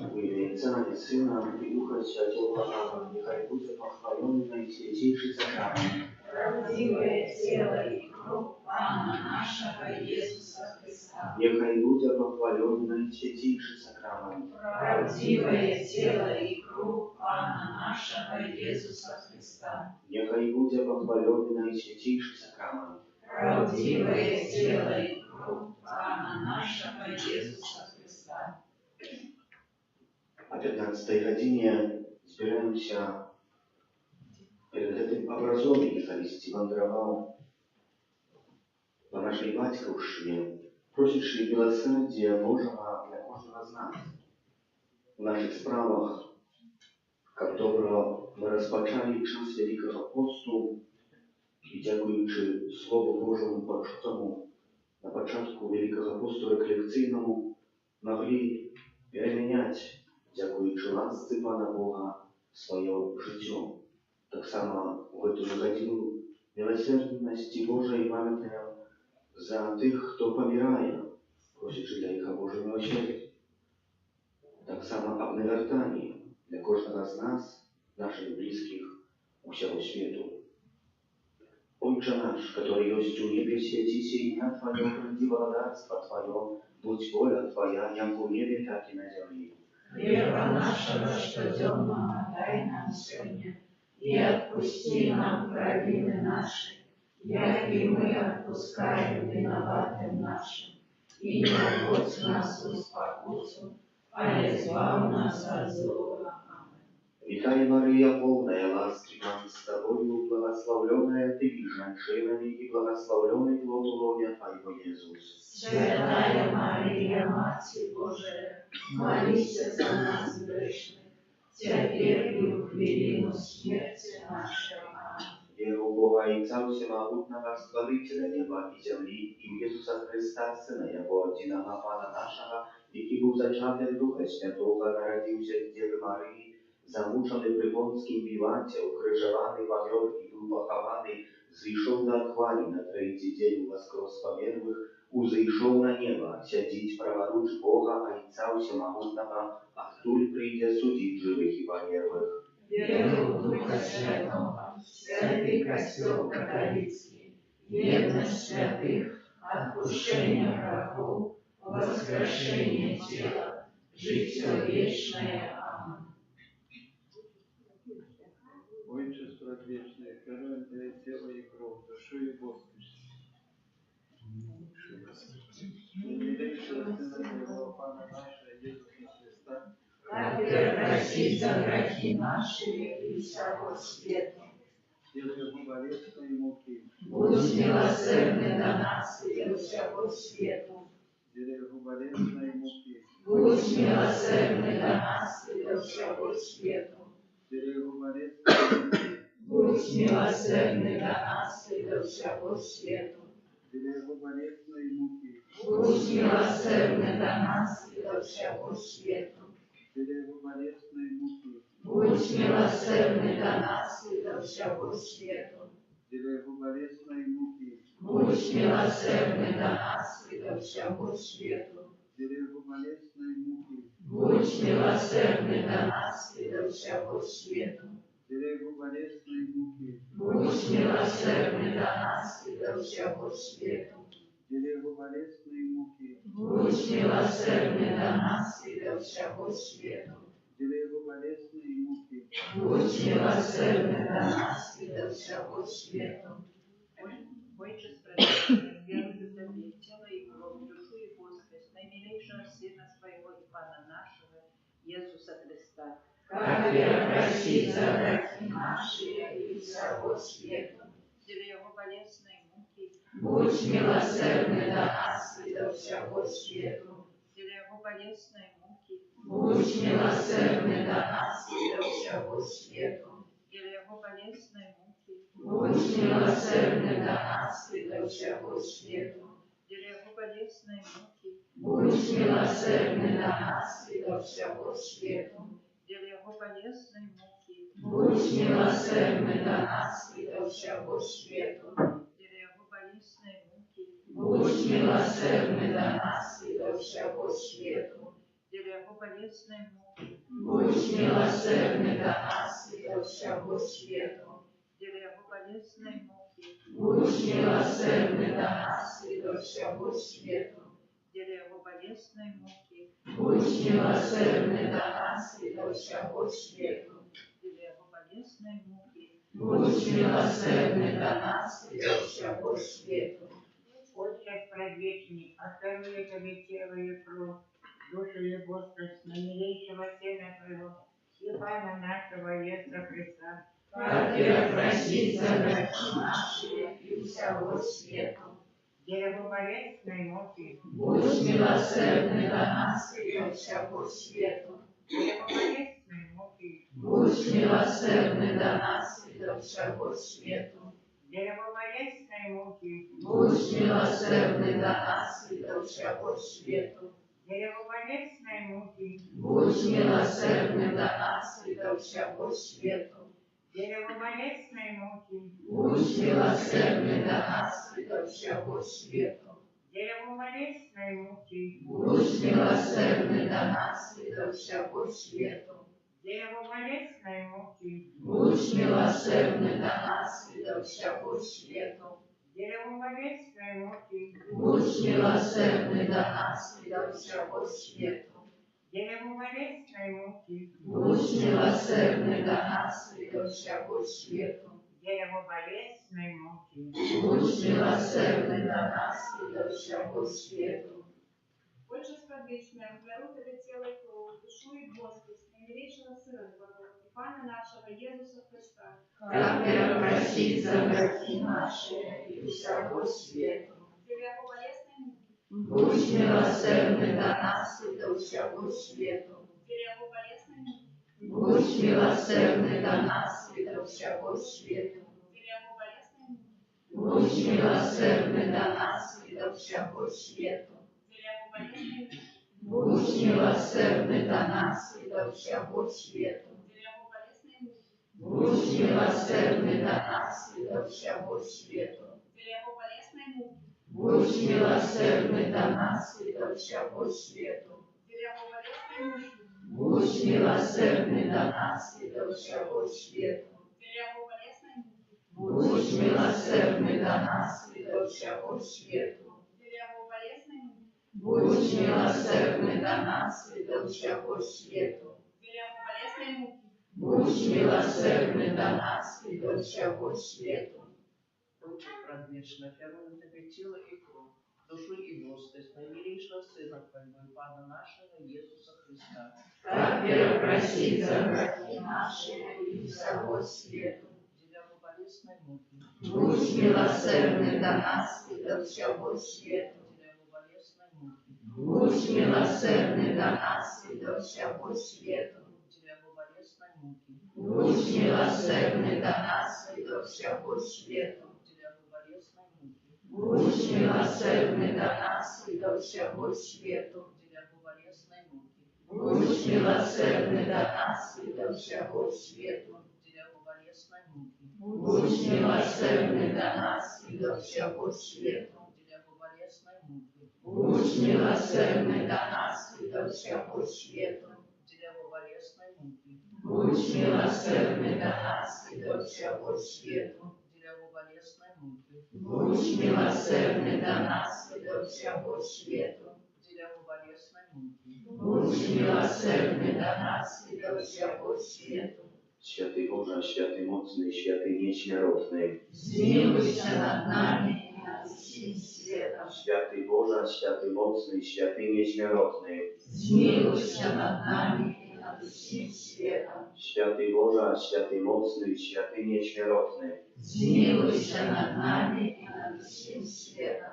В имя Отца и Сына и Духа Святого. Аминь. Нехай будет похвален наисвятейший сакрамент. Правдивое тело и кровь Пана нашего Иисуса Христа. Нехай будет похвален наисвятейший сакрамент. Правдивое тело и кровь Пана нашего Иисуса Христа. Нехай будет похвален наисвятейший сакрамент. Правдивое тело и кровь Пана нашего Иисуса Христа. О 15 годиnie збираемся перед гэтым образом Ефарисtii wędrował po naszej Батьківщині, просячи милосердия Божьего для каждого из нас. В наших справах, как добро мы распочали час Великого Посту и, дякуючи Слову Божьему почутому на початку Великого Посту рефлекційному, могли переменять, дякуючи ласці Пана Бога, своє життя. Так само в эту же годину милосердности Божией памятаем за тих, хто помирає, просячи для їх Божого милосердя. Так само об навертанні для кожного з нас, наших близьких, усього світу. Отче наш, который есть у небе, святися имя Твое, приди благодарство Твое, будь воля Твоя, як у небе, так и на земле. Хлеба нашего щоденного дай нам сегодня, и отпусти нам провины наши, як и мы отпускаем виноватым нашим. И не вводь нас в спокусу, а избавь нас от злого. Витай, Мария, полная ласки, Пан с Тобою, благословленная Ты женщинами, и благословленный плод лона Твоего, Иисус. Святая Мария, Матерь Божия, молись за нас грешных, теперь и в хвилину смерти нашей. Аминь. Веру в Бога и Отца Всемогутного, Створителя неба и земли, и в Иисуса Христа, Сына Его, единого Пана нашего, який був зачатий Духа Святого, народився від Діви Марії, замучений при Понтскім Пілаті, укрижований, помер и был похованный, зійшов до отхвали на третий день, воскрес по мертвых, узійшов на небо, сядить праворуч Бога, Отца Всемогутного, а хтуль прийде судить живых и померлых. Веру в Духа Святого, святый Костел католицкий, верность святых, отпущение грехов, воскрешение тела, житие вечное. Аминь. Отче предвечный, хранитель Твое тело и кровь, душу и воскрес. Наимилейшего Сына Твоего, Пана нашего, Иисуса Христа, Как простить за грехи наши и всего света. через Его болезненные муки, Будь милосердный до нас и всего света. через Его болезненные муки, Будь милосердный до нас и всего света. через Его болезненные муки, Будь милосердный до нас и всего света. через Его болезненные муки, Будь милосердный до нас и всего света. через Его болезненные муки, Будь милосердный до нас и всего света. через Его болезненные муки, Будь милосердный до нас и всего света. через Его болезненные муки, Будь милосердный до нас и всего света. через Его болезненные муки, Будь милосердный до нас и всего света. через Его болезненные муки, Будь милосердный до нас и всего света. через Его болезненные муки. Будь милосердный до нас и всего света. Отче справедливый, верую Тебе, тело и кровь, душу и воскрес, наимилейшего Сына Своего и Пана нашего, Иисуса Христа. Как простить за грехи наши и всего света. Через Его болезненные муки, Будь милосердный до нас и всего света. через Его болезненные муки, Будь милосердный до нас и всего света. через Его болезненные муки, Будь милосердный до нас и всего света. через Его болезненные муки, Будь милосердный до нас и всего света. через Его болезненные муки, Будь милосердный до нас и всего света. через Его болезненные муки, Будь милосердный до нас и всего света. через Его болезной муки, Будь милосердный до нас и до всего свету. дерево болезной муки, Будь милосердный до нас и до всего свету. дерево болезной муки, Будь милосердный до нас и до всего свету. дерево болезной муки, Будь милосердный до нас и до всего свету. Отче предвечный, оставили тебе тело и кровь, душу и Господь, наимилейшего Сына Твоего, и Пана нашего Иисуса Христа, Как и простить за грехи наши и всего свету. дерево болезной муки, Будь милосердный до нас и до всего свету. дерево болезной муки, Будь милосердный до нас и до всего свету. дерево болезной муки, Будь милосердный до нас и до всего свету. дерево болезной муки, Будь милосердный до нас и до всего свету. дерево болезной муки, Будь милосердный до нас и до всего свету. дерево болезной муки, Будь милосердный до нас и до всего свету. дерево болезной муки, Будь милосердный до нас и до всего свету. дерево болезной муки, Будь милосердный до нас и до всего свету. дерево болезной муки, Будь милосердный до нас и до всего свету. дерево болезной муки. Будь милосердный до нас и до всего свету. Отче Предвечный, обдару тебе тело и кровь, душу и Господь, наимилейшего Сына Твоего, и Пана нашего Иисуса Христа, Как и простить за грехи наши и всего свету. дерево болезной муки, Будь милосердный до нас и до всего свету. дерево болезной муки, Будь милосердный до нас и до всего свету. дерево болезной муки, Будь милосердный до нас и до всего свету. дерево болезной муки, Будь милосердный до нас и до всего свету. дерево болезной муки, Будь милосердный до нас и до всего свету. дерево болезной муки, Будь милосердный до нас и до всего свету. дерево болезной муки, Будь милосердный до нас и до всего свету. дерево болезной муки, Будь милосердный до нас и до всего свету. дерево болезной муки, Будь милосердный до нас и до всего свету. дерево болезной муки, Будь милосердный до нас и до всего свету. Отче предвечный, даруем тебе тело и кровь, душу и Господь, наимилейшего Сына Твоего и Пана нашего Иисуса Христа, Как и простить за грехи наши и всего свету. дерево болезной муки, Будь милосердный до нас и до всего свету. дерево болезной муки, Будь милосердный до нас и до всего свету. дерево болезной муки, Будь милосердный до нас и до всего свету. дерево болезной муки, Будь милосердный до нас и до всего свету. дерево болезной муки, Будь милосердный до нас и до всего свету. дерево болезной муки, Будь милосердный до нас и до всего свету. дерево болезной муки, Будь милосердный до нас и до всего свету. дерево болезной муки, Будь милосердный до нас и до всего свету. дерево болезной муки, Будь милосердный до нас и до всего свету. дерево болезной муки, Будь милосердный до нас и до всего свету. Święty Boże, święty mocny, święty nieśmiertelny. Zmiłuйся над нами и над всем светом. Święty Boże, święty mocny, święty nieśmiertelny. Zmiłuйся над нами и над всем светом. Święty Boże, święty mocny, święty nieśmiertelny. Zmiłuйся над нами и над всем светом.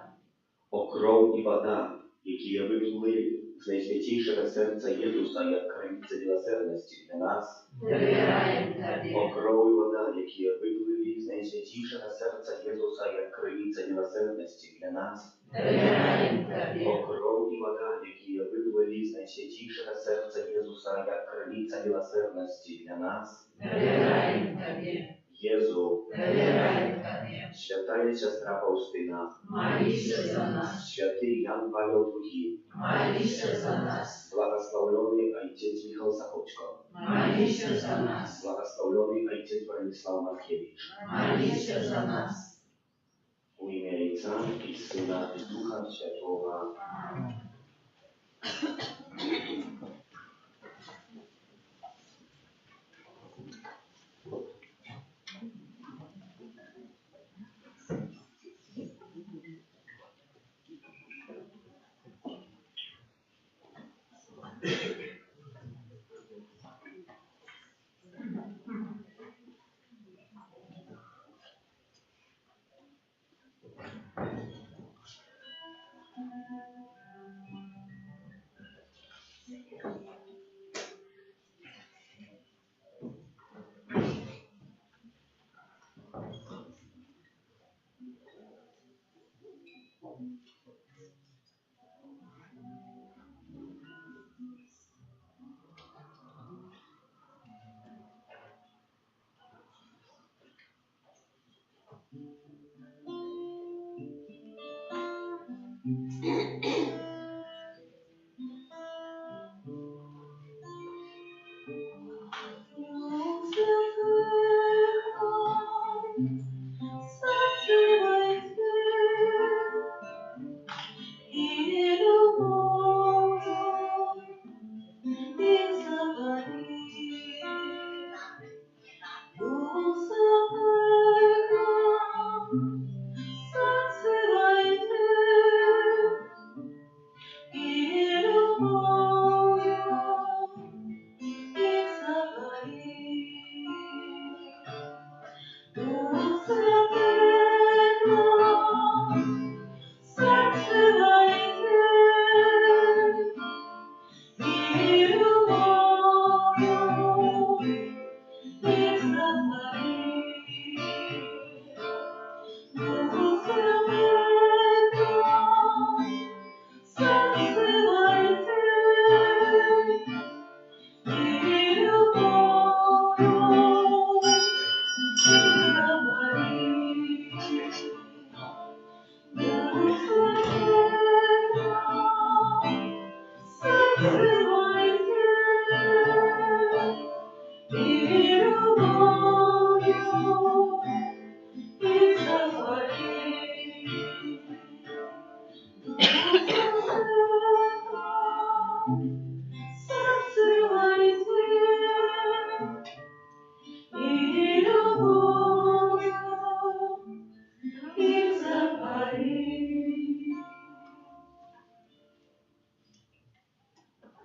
Окров і вода, які випливли з найсвятішого серця Єзуса, як криниця милосердності для нас. Доверяем Тебе. Окров і вода, які випливли з найсвятішого серця Єзуса, як криниця милосердності для нас. Доверяем Тебе. Окров і вода, які випливли з найсвятішого серця Єзуса, як криниця милосердності для нас. Доверяем Тебе. Єзу, довіряй тобі. святая сестра Фаустина, Молися за нас. святий Ян Павел II, Молися за нас. благословленный отец Михаил Заходько, Молися за нас. благословленный отец Бронислав Маркевич, Молися за нас. у имя Отца и Сына и Духа Святого.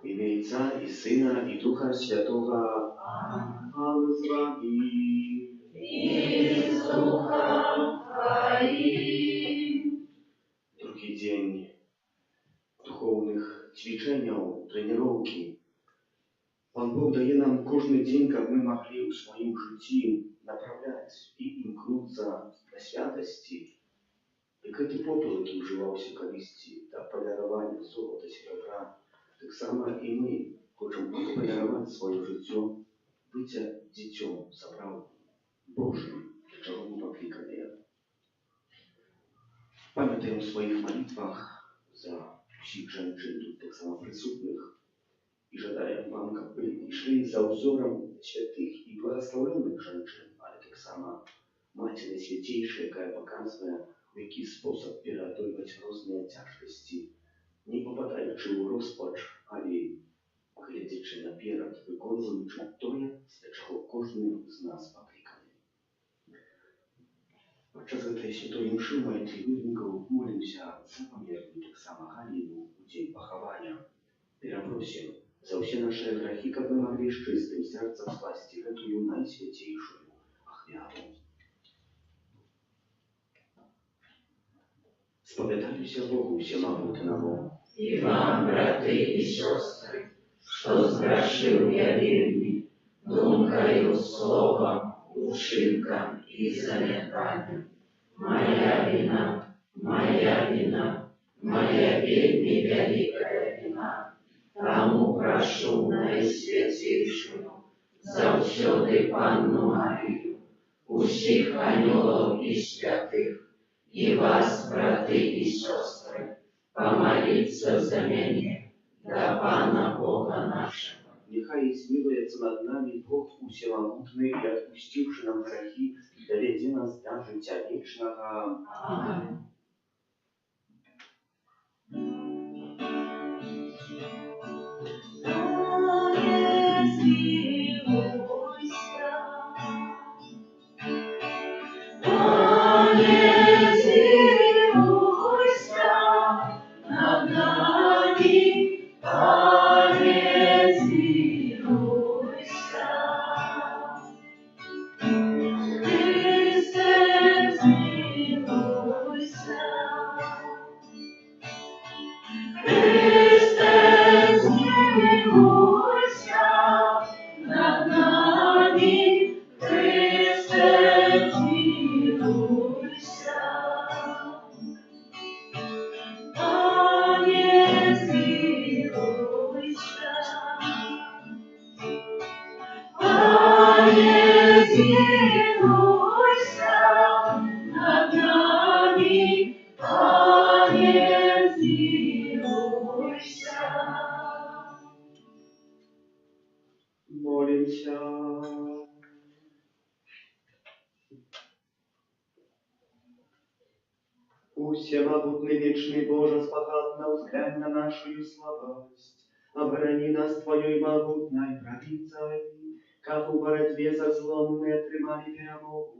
В имя Отца и Сына и Духа Святого. Пан с вами. И с духом твоим. Другий день духовных цвічэнняў, трэніроўкі. Пан Бог дае нам кожны дзень, каб мы маглі ў сваім жыцці направляць і імкнуцца да святасці. Як гэты попел, які ўжываўся калісьці да паляравання золата, серабра, таксама і мы хочам паляраваць сваё жыццё, быць дзіцём сапраўдным, Божым, для чаго мы пакліканыя. Памятаем у сваіх малітвах за ўсіх жанчын тут таксама прысутных і жадаем вам, каб вы ішлі за ўзорам святых і благословленых жанчын, але таксама Маці Найсвяцейшая, якая паказвае, у які спосаб пераадольваць розныя цяжкасці, не попадаючы ў розпач, але глядзячы наперад, выконваючы тое, для чаго кожны з нас пакліканы. Падчас гэтай святой імшы ў малітве мірнікаў молімся за памерлую таксама Галіну у дзень пахавання. Перапросім за ўсе нашы грахі, каб мы маглі з чыстым сэрцам скласці гэтую найсвяцейшую ахвяру. Спавядаюся Богу всемагутнаму. И вам, браты и сестры, что сгрешил я вельми, думкою, словом, учинком и заметанием. Моя вина, моя вельми великая вина. Тому прошу Найсвятейшую, завсёды Панну Марию, усіх ангелов і святих, і вас, брати і сестри, помоліться за мене до Пана Бога нашего. Нехай смилуется над нами Бог усиломутный и отпустивший нам грехи, доведи нас до життя вечного. Аминь. Над нами, Пане, змилуйся. Христе, змилуйся. Христе, змилуйся над нами. Христе, змилуйся. Пане, змилуйся. Пане, змилуйся над нами. Пане, змилуйся. Молимся. Всемогутный вечный Боже, спокойно взглянь на нашу слабость, оборони нас Твоей могутной правицей, как в борьбе со злом мы отримали перемогу.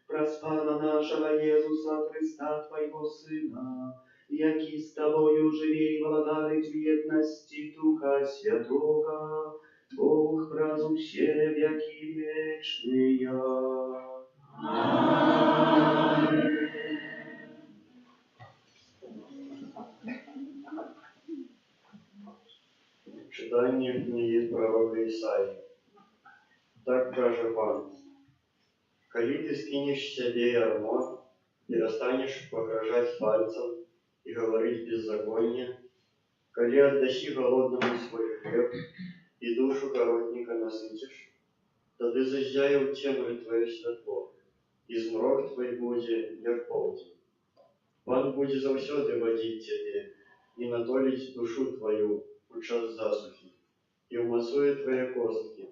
Проспана нашего Иисуса Христа, Твоего Сына, яки с Тобою живи и владарить в едности Духа Святого, Бог разум все веки вечные. Аминь. Читание книги пророка Исаии. Так каже Пан: «Коли ты скинешь себе ярмо, перестанешь погрожать пальцем и говорить беззаконие, коли отдаси голодному свой хлеб и душу коротника насытишь, то ты заждяя утемрит твое светло, и змрок твой будет, як полдень. Пан будет завсёды водить тебе и натолить душу твою у час засухи, и умасує твои костки.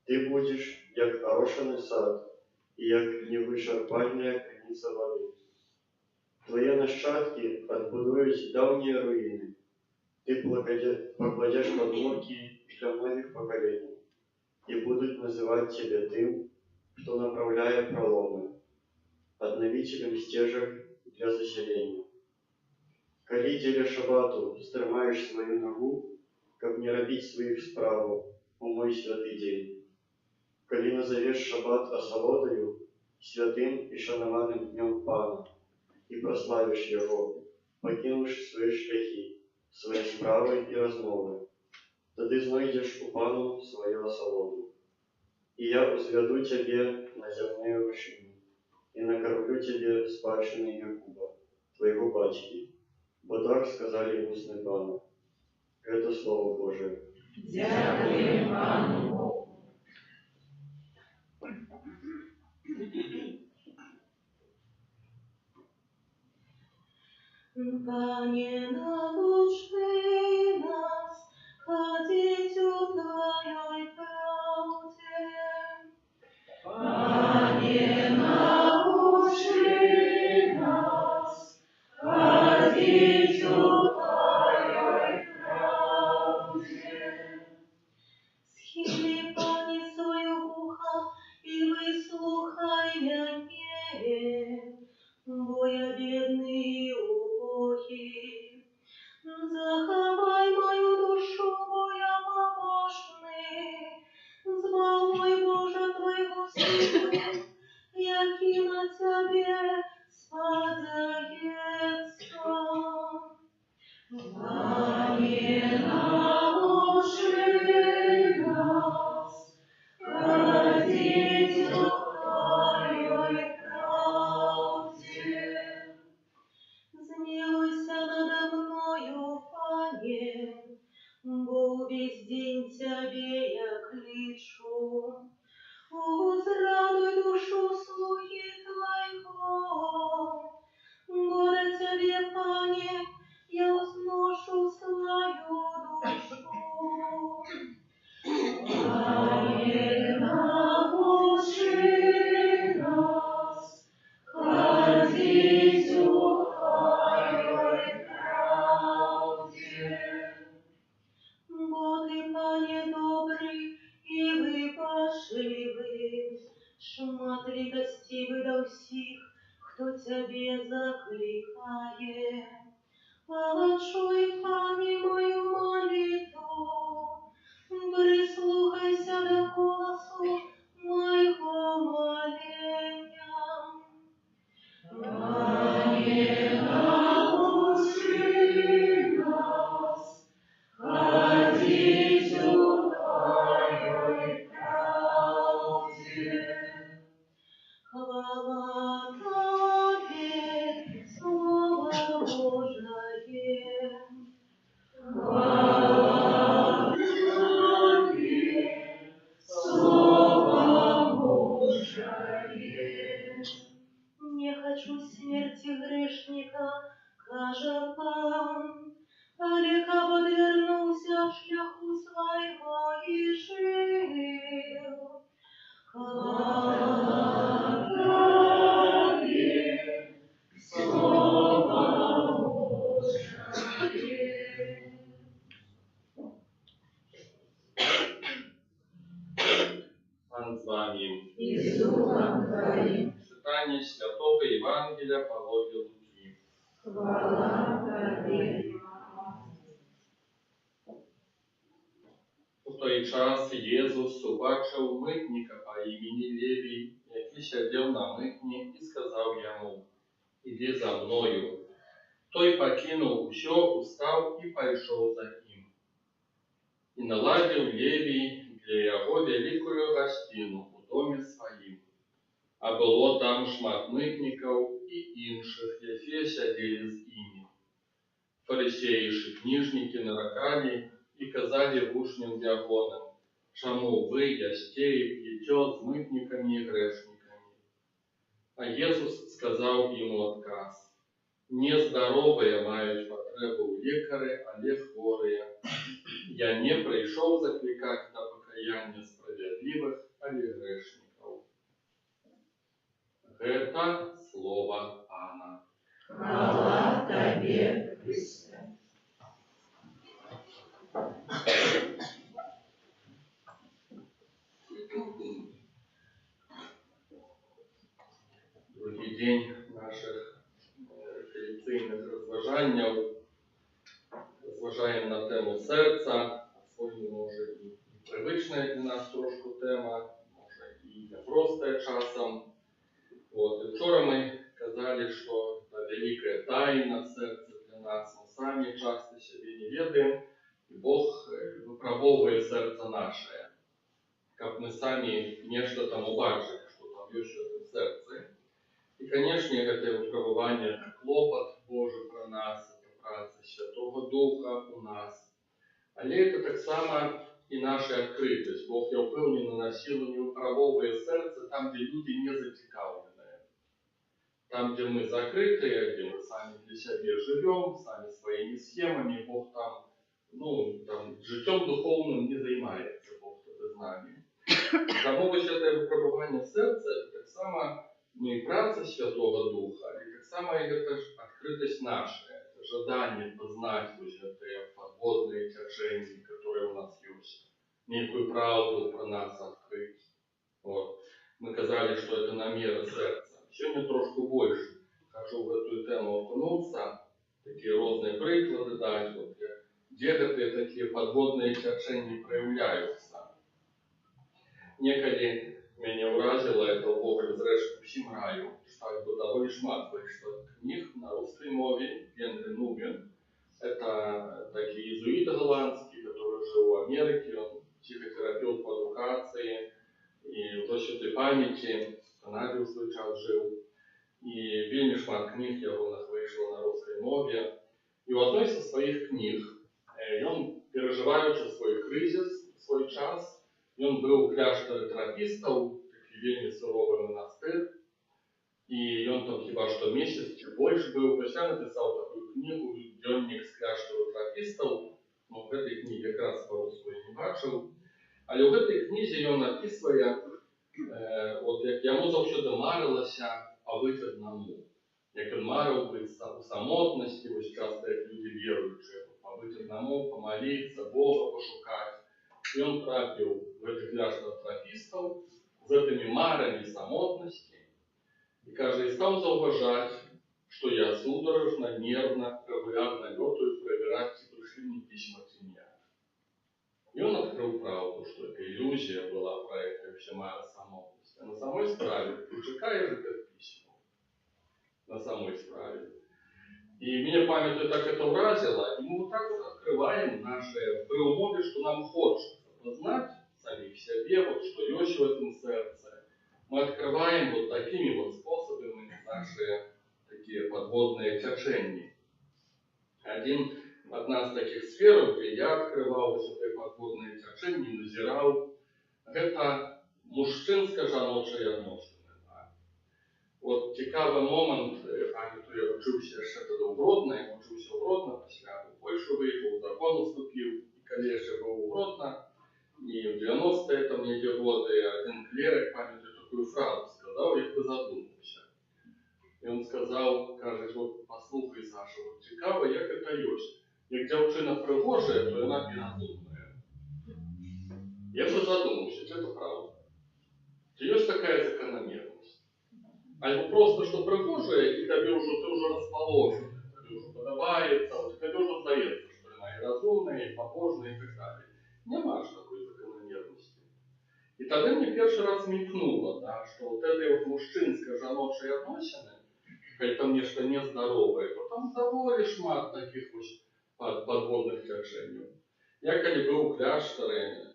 Ты будешь, як орошеный сад, и як невычерпальная криница воды. Твои нащадки отбудуют давние руины. Ты покладешь подмурки для многих поколений, и будут называть тебя тем, кто направляет проломы, обновителем стежек для заселения. Коли деля шабату стримаешь свою ногу, как не робить своих справу у мой святый день. Коли назовешь шаббат осолодою, святым и шанованным днем Пана, и прославишь его, покинувши свои шляхи, свои справы и размовы, то ты знайдешь у Пану свою осолоду. И я узведу тебе на земные вершины, и накормлю тебе спадщины Якуба, твоего батьки, бо так сказали устны Пана». Это Слово Божие. Дякуємо Пану Богу. Пане, научи нас ходить у Твоей правде. Пане, научи нас ходить у Твоей правде. Схили, Пане, своє ухо і вислухай мене, бо я бідний і убогий. Заховай мою душу, бо я побожний. Збавуй, Боже, Твоего Сына, який на Тебе спадается. Пане, научи нас ходить у Твоей правде. Змилуйся надо мною, Пане, бо весь день Тебе я кличу. Узрадуй душу слуги Твоего. Горе Тебе, Пане, я возношу свою душу. Пане, научи нас ходить у Твоей правде. Бо Ты, Пане, добрый и выбашливый, шматлі гостивый до всіх, хто Тебе закликає. Почуй, Пане, мою молитву, прислухайся до голосу моего моления. Пане, научи нас ходить у Твоей правде. Хвала Тебе, Слово Божие. Хвала Тебе, Слово Божие. Не хочу смерти грешника, каже Пан, лека подвернулся шляху своего и жил. Хвала Тебе, Слово Божие. Пан з вами. И с Духом Твоим. Читание Святого Евангелия по Луки. Хвала Тебе. У той час Єсус побачив митника по імені Левій, який сидів на митні, і сказав йому: «Іди за мною». Той покинув усе, устав і пішов за ним. І наладив Левій для його великую гостину у домі своїм. А було там шмат митників і інших, які сиділи з ними. Фарисеї і книжники нарекали і казали вушним діаконам: «Чому ви ясте і п'єте з митниками і грешниками?» А Єсус сказав йому отказ: «Нездоровые мають потребу у лікарі, але хворі. Я не прийшов закликати до покаяння справедливих, але грешників». Это слово Пана. Хвала Тебе, Христе. Другий день наших рефлексійних розважань. Розважаємо на тему серця, по-своєму, може, і привична для нас трошку тема, може, і непроста часом. Вот. И вчора мы сказали, что это великая тайна сердца для нас. Мы сами часто себе не ведаем, и Бог выпробовывает сердце наше. Как мы сами нечто там убачили, что там есть в этом сердце. И, конечно, это выпробование, это клопот Божий про нас, это праца Святого Духа у нас. Але это так само и наша открытость. Бог, я упевнений, на силу не выпробовывает сердце там, где люди не зацікавлены. Там, где мы закрытые, где мы сами для себя живем, сами своими схемами, Бог там, там життем духовным не занимается, Бог тогда с нами. Тому ось це випробування серця, це так само і праця Святого Духа, і так само это открытость наша, это жадание познать вот это подводные тяжения, которые у нас есть, некую правду про нас открыть. Вот. Мы сказали, что это намера сердца. Сегодня трошку больше хочу в эту тему окунуться, такие разные приклады дать, вот, где такие подводные течения проявляются. Неколи меня уразило это в Бога зрештою всім раю, читать бы довольно шмат вышло книг на русской мове, Генри Нумен. Это такие иезуиты голландские, который жил в Америке, он психотерапевт по эдукации, и уже святой памяти в Канаде в свой час жил. И вельми шмат книг его вышло на русской мове. И в одной из своих книг он, переживаючи свой кризис, свой час, Ён быў у кляштары трапістаў, такі вельмі суровы манастыр. І ён там хіба што месяц ці больш быў, пасля напісаў такую кнігу «Дзённік з кляштару трапістаў». Ну, гэтай кнігі якраз па-руску я не бачыў. Але ў гэтай кнізе ён напісвае, от як яму заўсёды марылася пабыць аднаму. Як ён марыў быць у самотнасці, вось часта як людзі веруючыя, пабыць аднаму, памаліцца, Бога пашукаць. Ён трапіў в гэты кляштар трапістаў з гэтымі марамі самотнасці. И каждый стал зауважать, что я судорожно, нервно, регулярно летаю проверять, пришли мне письма к семье. И он открыл правду, что это иллюзия была про это вообще моя самотность. А на самой справе ты чекаешь это письмо. На самой справе. И меня память так это уразило, и мы вот так вот открываем наши при умове, что нам хочется познать самих себе, вот что есть в этом сердце. Мы открываем вот такими вот способами наши такие подводные течения. Один одна з таких сфер, где я открывал вот эти подводные течения, назирал, это мужчинско-жаночая отношення. Вот цікавий момент, пам'ятаю, я вчився ще тоді у Гродно, я вчився у Гродно, після у Польщу виїхав, у закон вступив, і коли я ще був у Гродно, и в 90-е там эти годы один клерик, памятаю, такую фразу сказал, я бы задумался. И он сказал, каже, вот послухай, Саша, вот цікаво, як это есть. Як дівчина пригожая, то вона безумная. Я бы задумался, это правда. Есть такая закономерность. Альбо просто, что пригожая, и тебе уже, ты уже расположен, тебе уже подобается, вот тебе уже сдается, что она и разумная, и побожная, и так далее. Нема ж такой закономерности. И тогда мне первый раз мелькнуло, да, что вот этой вот мужчинско-жаночей отношения, хоть там нечто нездоровое, то там довольно шмат таких вот подводных течений. Я, когда был у кляштары,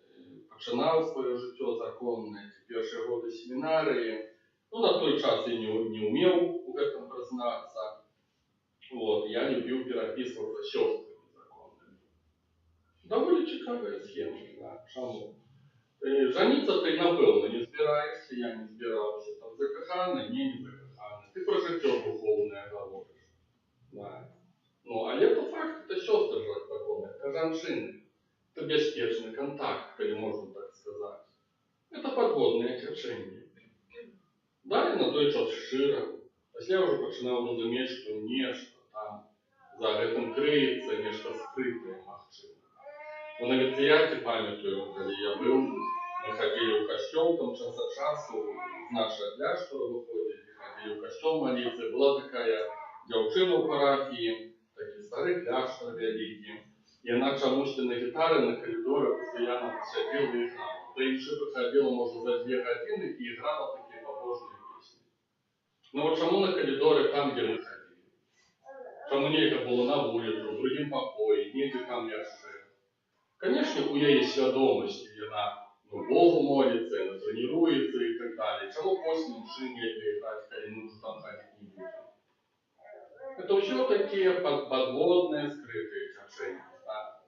починал свое життя законное, эти первые годы семинарии, ну, на той час я не умел в этом признаться. Вот, я любил переписываться с сестрами законными. Довольно цікавая схема, да, чому? Жениться ты, напевно, не збираєшся, я не збирався. Там закоханий, ні, не закоханий. Ти про життя духовне говориш. Да. Ну, але по факту это сестры же законные, это жанщины. Это беспечный контакт, или можно так сказать. Это подводное течение. Да, і на той час щиро. Після я вже починав розуміти, що нечто там за гэтым криється, нечто скрите, махчине. Но на віцеяті пам'ятаю, коли я був, ми ходили в костел, там час от часу, з нашого кляштора виходили, ходили в костел молиться. Була така дівчина в парафії, такий старий кляштор великий. І вона чомусь на гітарі на коридорі постійно сиділа і грала. Та інше приходило, може, за 2 години і грала такі побожні пісні. Ну от чому на коридорі там, де ми ходили? Чому нельзя було на вулицю, в другім покої, ніде там яще. Конечно, у нее есть свідомість, и она Богу молится, она тренируется и так далее. Чему после мужчины играть, когда мы уже там ходить не будем? Это все такие подводные, скрытые течения.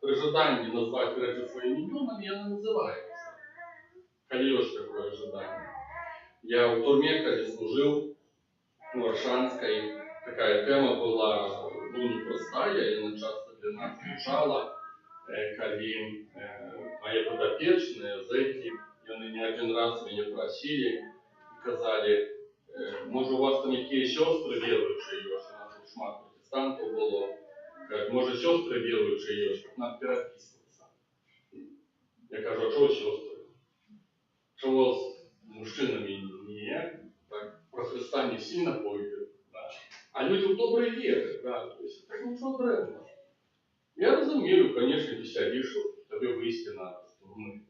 При желании назвать вещи своими именами, она называется. Коли есть такое ожидание. Я в тюрьме, когда служил, в Варшанской, такая тема была непростая, и она часто для нас звучала. Коли мои подопечные, зэки, они не один раз меня просили и сказали, может у вас там какие сестры верующие есть, у нас тут шмат протестантов было, может сестры верующие есть, как нам переписываться. Я кажу, а что сестры? Что с мужчинами не, так, про Христа не сильно пойдет, да. А люди в доброй вере, да, то есть это ничего древнего. Я разумею, конечно, ты сядешь, тебе выйти надо с турмы.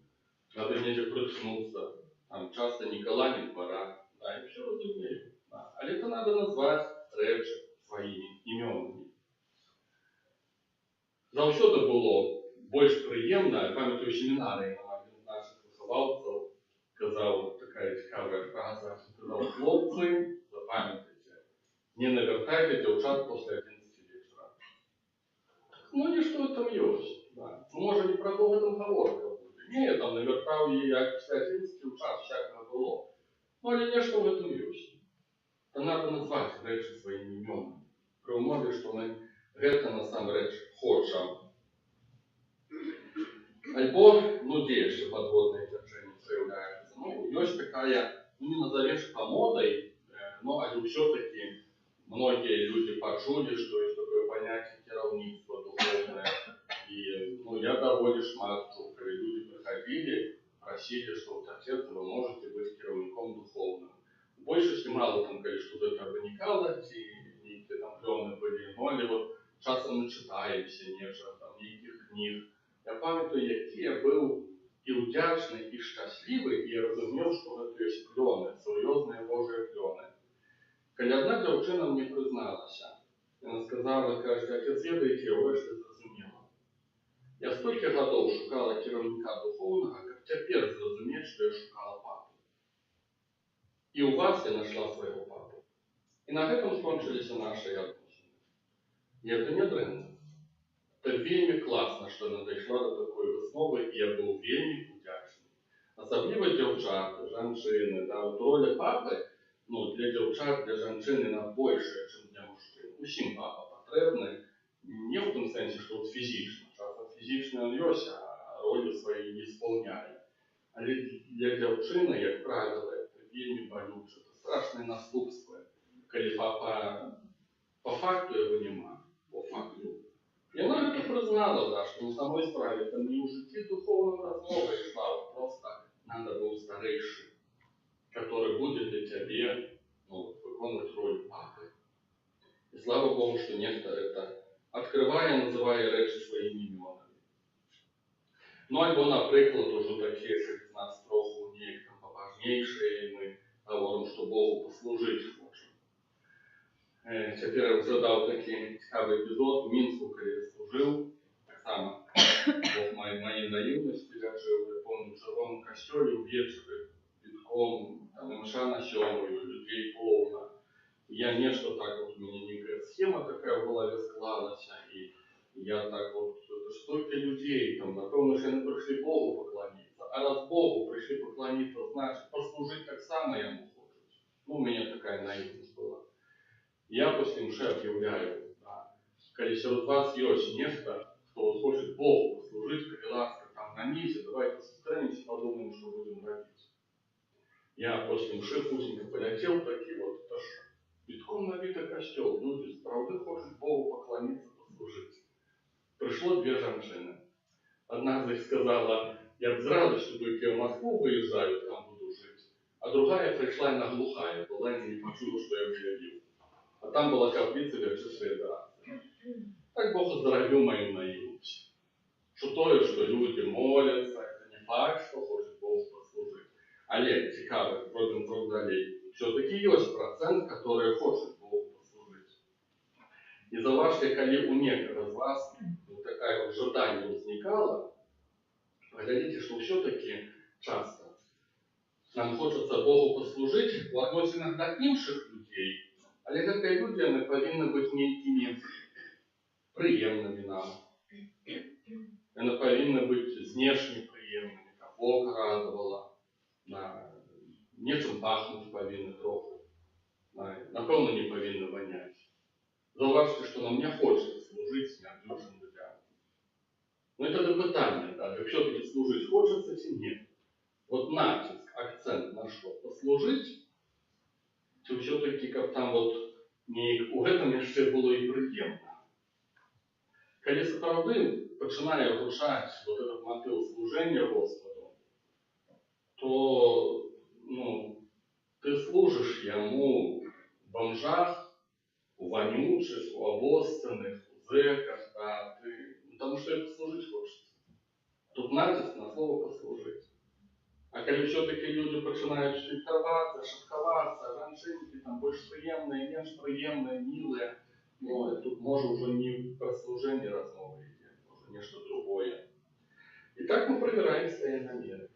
Надо где-то проснуться. Там часто Никола не пора. Да, я все разумею. Да. А это надо назвать речи своими именами. Завсёды было больше приємно. Я пам'ятаю семінарі, один з наших виховавців казав, така цікава фраза, сказав, хлопці, запам'ятайте, не навертайте дівчат після 11 вечора. Ну и что там есть? Да. Может, не про Бога там говорка будет. Не, там навертав її як святинський час всякого було. Ну, але нечто в этом есть. То надо назвать речі своїми іменами. При умові, що ми гэта насамрэч хочам. Альбо, ну, где еще подводное течение проявляется? Ну, есть такая, ну, не назовешь это модой, но все-таки многие люди почули, что есть такое понятие кіравніцтва духовное. И, ну, я довольно шмат, когда люди приходили, просили, что вот отец, вы можете быть кіравником духовным. В большинстве мало там, конечно, что это виникало, и там плёны были, но или вот часом мы читаемся, нечто, там, никаких книг. Я пам'ятаю, який я був і вдячний, і щасливий, і я розумів, що це є пльони, серйозні Божі пльони. Коли одна дівчина мені призналася, вона сказала, каже, отець, ведаєте, я врешті зрозуміла. Я стільки років шукала керівника духовного, як тепер зрозуміти, що я шукала папу. І у вас я знайшла свого папу. І на этом скончилися наші відносини. І це не дрянно. Это вельми классно, что она дошла до такой высновы, и я был вельми удячный. Особливо девчат, женщины, да, вот роль папы, ну, для девчат, для женщины она больше, чем для мужчин. Усім папа потребный, не в том сенсе, что вот физично. Часто физично он есть, а роли свои не исполняет. А для девчины, как правило, это вельми болюче, это страшное наступство. Когда папа по факту его нема, по факту. И она это признала, да, что на самой справе там не у житті духовного размова шла, просто надо был старейший, который будет для тебя, ну, выполнять роль папы. И слава Богу, что некто это, открывая, называя речи своими именами. Ну, альбо, наприклад, уже такие, как з нас трохи неяк там поважнейшие, и мы говорим, что Богу послужить хочем. Теперь я згадав такий цікавий епізод. В Мінську, коли я служив, так само в моїй наївності, я жив, я пам'ятаю, в червоному костюлі, ввечері, бітком, там, МШ на 7, людей повно. Я нечто так, вот у меня некая схема такая в голове склалась, и я так вот, столько людей, там, напевно, что они пришли Богу поклониться. А раз Богу пришли поклониться, значит, послужить так само я не хочу. Ну, у меня такая наивность была. Я после МШ объявляю, да, когда среди вас есть нечто, кто вот хочет Богу послужить, как ласка там на низе, давайте состранимся, подумаем, что будем робить. Я после МШ путинка полетел, такие вот, это ж битком набитый костел, люди справді хочуть Богу поклониться, послужить. Пришло две женщины. Одна из них сказала, я с радостью только в Москву выезжаю, там буду жить. А другая пришла и наглухая была, и не почула, что я объявил. А там была каплица Верчевской Федерации. Так Бог оздоровил мою наивность. Что то, что люди молятся, это не факт, что хочет Богу послужить. Але, цікаво, пройдем крок далее. Все-таки есть процент, который хочет Богу послужить. И заважьте, коли у некоторых из вас вот такая вот желание возникало, глядите, что все-таки часто нам хочется Богу послужить в отношениях до інших людей. Але гэта люди, они повинны быть некими приемными нам. Они повинны быть внешне приемными, как Бог радовало. Да. Нечем пахнуть повинны трохи. Да. Напевно, не повинны вонять. Зауважте, что нам не хочется служить смертным людям. Но это до питання, да, все-таки служить хочется или нет. Вот натиск, акцент на что? Послужить, то все-таки как там вот не у гэтым яшчэ было і прыемна. Калі сапраўды пачынае гучаць вот этот мотыў служения Господу, то ну, ты служишь Ему в бомжах, у вонючих, у обоссанных, у зэках, да, ты, потому что это служить хочется. Тут натиск на слово «послужить». А коли все-таки люди начинают фильтроваться, шатковаться, женщинки там больше приемные, меньше приемные, милые, ну, тут может уже не про служение размова идти, уже нечто другое. И так мы проверяем свои намерения.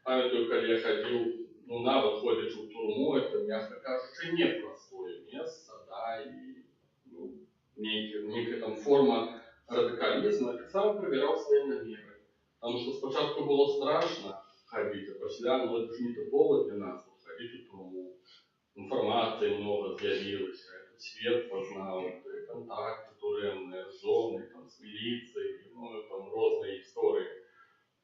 Памятаю, когда я ходил, ну, навод ходишь в турму, это, мягко кажучи, непростое место, да, и ну, некая там форма радикализма, я так само проверял свои намерения. Потому что спочатку было страшно ходить, а после, ну это же не повод для нас вот, ходить у труму. Информации много з'явилось, этот свет познал, контакты туремные, зоны, там, с милицией, ну, там, разные истории.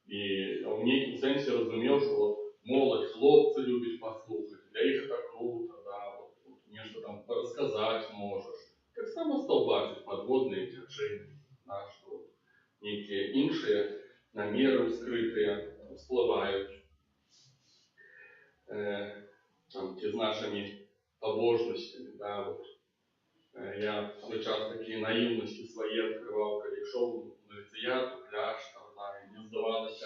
І в некім сенсі розумів, що от молодь, хлопці люблять послухати, для їх це круто, да, от нечто там розказати можеш. Так само став бачити подводні течії, да, що які інші наміри скриті вспливають. Там, ті з нашими побожностями, да, вот. Я свой час такие наивности свои открывал, когда шел в инициату, кляштор, да, и мне сдавалось,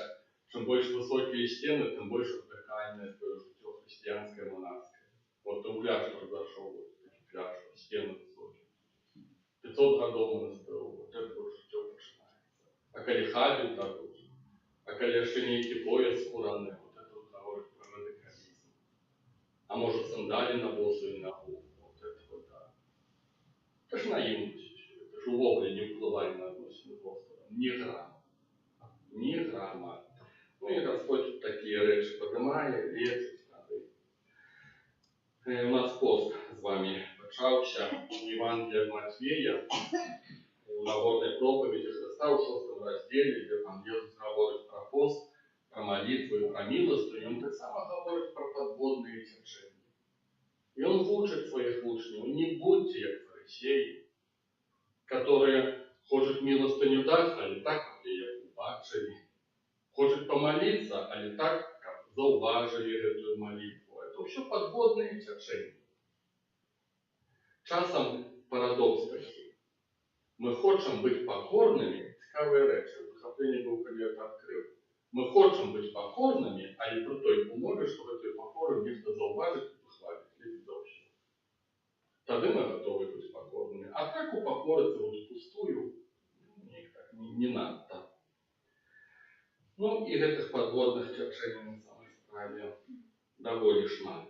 чем больше высокие стены, тем больше вдыхание свое житие христианское, монашеское. Вот и в кляштор зашел, вот такие кляшторы, стены высокие. 500 годов монастырю, вот это вот житие начинается. А коли хабит, так вот, а коли еще некий пояс куранный, вот это вот говорит про радикализм. А может сандали на босу и на голову. Это ж наивность, это ж увогуле не впливає на отношення з Господом. Ні грама. Ні грама. Ну і Господь такі речі подимає, лечить. У нас пост з вами почався у Євангелія Матвія, у Нагорній проповіді Христа у 6 розділі, де там Ісус говорить про пост, про молитву і про милостыню, і Він так само говорить про подводні течення. И Он учит своих учеников: не будьте как фарисеи, которые хочет милостыню дать, а не так, как ее убачили. Хочет помолиться, а не так, как зауважили эту молитву. Это все подводные течения. Часом парадокс такий. Ми хочемо бути покорними, цікаві речі, захоплення був, коли я це відкрив. Ми хочемо бути покорними, а і при той умові, що в цій покорі ніхто зауважить і похвалить, либо зовсім. Тоді ми готові бути покорними. А так упокориться вот впустую, не надо. Ну і гэтых подводных течений на самой справе даволі шмат.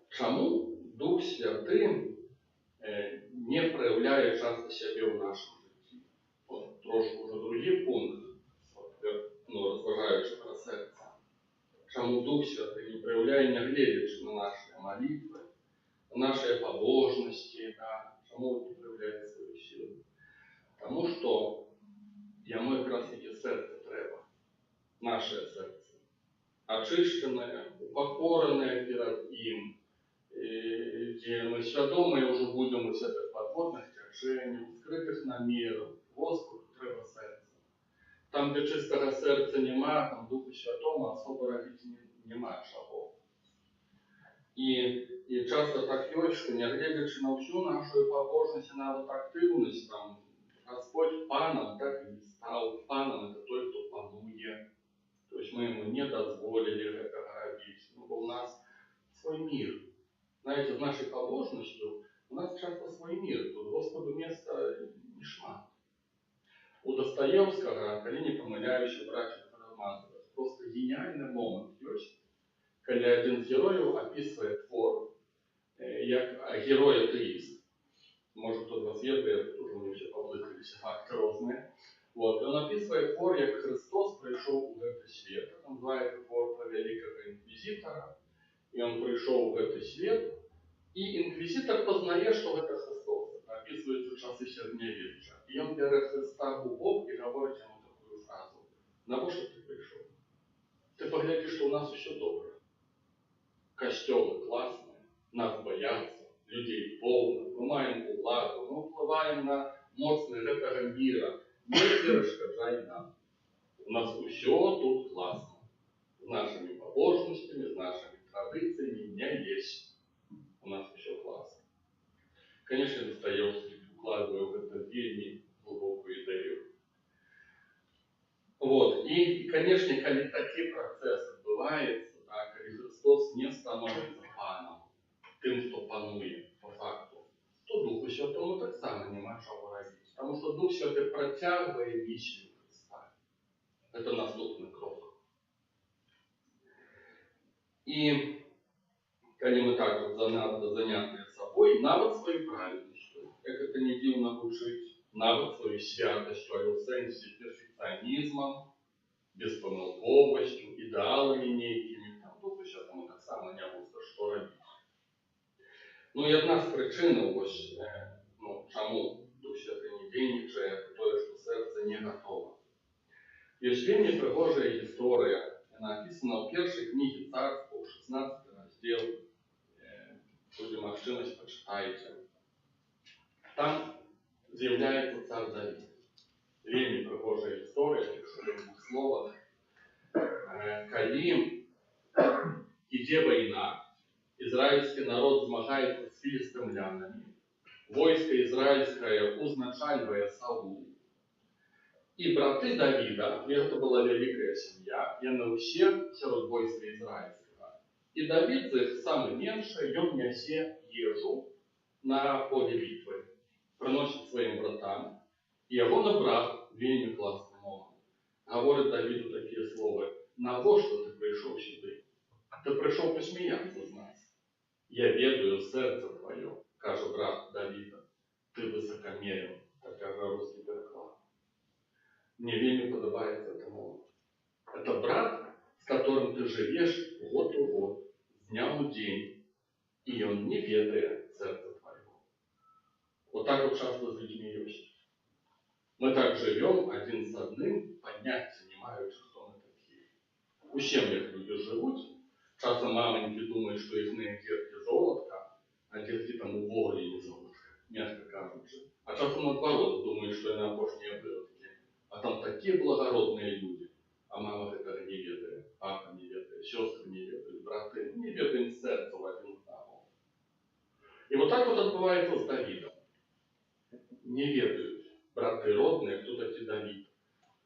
Чаму Дух Святы не проявляє часто себе в нашому житті? От, трошки вже другий пункт, розважаючи про серце. Чому Дух Святий не проявляє, не глядячи на наші молитви, на наші побожності, да? Чому не проявляє свою силу? Тому що йому якраз таки серце треба, наше серце, очищене, упокорене перед ним, где мы свідомі вже будемо з цих подводних течень, скритих намірів. Господу треба серце. Там, де чистого серця нема, там Духу Святому особо робити нема чого. І часто так є, що не глядячи на всю нашу побожність і навіть активність, там, Господь паном так и не стал. Паном это той, кто панує. То есть мы ему не дозволили этого робить. Ну, у нас свой мир. Знаете, в нашей побожности у нас часто свой мир. Тут Господу места не шмат. У Достоевского, коли не помиляючи братьев Карамазовых, просто гениальный момент есть, когда один из героев описывает твор, как герой-атеист. Может, кто-то вас ведает, тоже мне все поблизились факты разные. Вот. И он описывает твор, как Христос пришел в этот свет. Это называется твор про великого инквизитора. И он пришел в этот свет, и инквизитор познает, что это Христос. Описывается в часы Сердневеча. И он берет Христа в бок и говорит ему такую фразу: «На что ты пришел? Ты погляди, что у нас еще добре. Костелы классные, нас боятся, людей повно, мы маем уладу, мы впливаем на моцны гэтага мира. Не перешкоджай нам. У нас все тут классно. С нашими побожностями, с нашими традициями не есть. У нас все классно». Конечно, Достоевский вкладывает в это вельми глубокую идею. Вот. И, конечно, когда такие процессы отбываются, да, когда Христос не становится паном, тем, кто панует по факту, то Духу Святому так само нема чого робити. Потому что Дух Святый протягивает миссию Христа. Это наступный крок. И когда мы так вот заняты собой, навод своей праведностью, как это не дивно учить, нават сваю святасць, але ў сэнсе перфекцыянізмам, беспамылковасцю, ідэаламі нейкімі. Там Духу Святому таксама не будзе што рабіць. Ну і адна з прычынаў, вось, чаму Дух Святы не дзейнічае, тое, што сэрца не гатова. Ёсць вельмі прыгожая гісторыя, яна напісана ў першай кнізе Царства, 16 раздзел. Будзе магчымасць, пачытайце. Там з'яўляецца цар Давід. Вельмі прыгожая гісторыя, якщо в двух словах. Калі ідзе вайна, израильский народ змагаецца з філістымлянамі, войска израильское узначальвае Саул. І браты Давіда, гэта была вялікая сям'я, яны ўсе сярод войска израильскага. І Давід з іх самы меншы, ён нясе ежу на поле бітвы, прыносіць сваім братам. І ягоны брат, вельмі класны момант, гаворыць Давіду такія словы: навошта ты прыйшоў сюды? Ты прыйшоў пасмяяцца з нас. Я ведаю сэрца твоё, кажа брат Давіда. Ты высокомерен, так кажа русский переклад. Мне вельмі падабаецца этот момент. Это брат, с которым ты живешь год у год, с дня в день, и он не ведает сэрца твоего. Вот так вот часто с людьми есть. Мы так живем один с одним, понятия не маючи, хто мы такие. У сем'ях люди живуть. Часом мамоньки думают, что их детки золотка, а детки там уволили не золотка, мягко кажучи. А часом наоборот думают, что они опошние выродки. А там такие благородные люди. А мама этого не ведает, папа не ведает, сестры не ведают, браты не ведают сердца в один одного. И вот так вот отбывается с Давидом. Не ведают браты родные, кто такие Давид.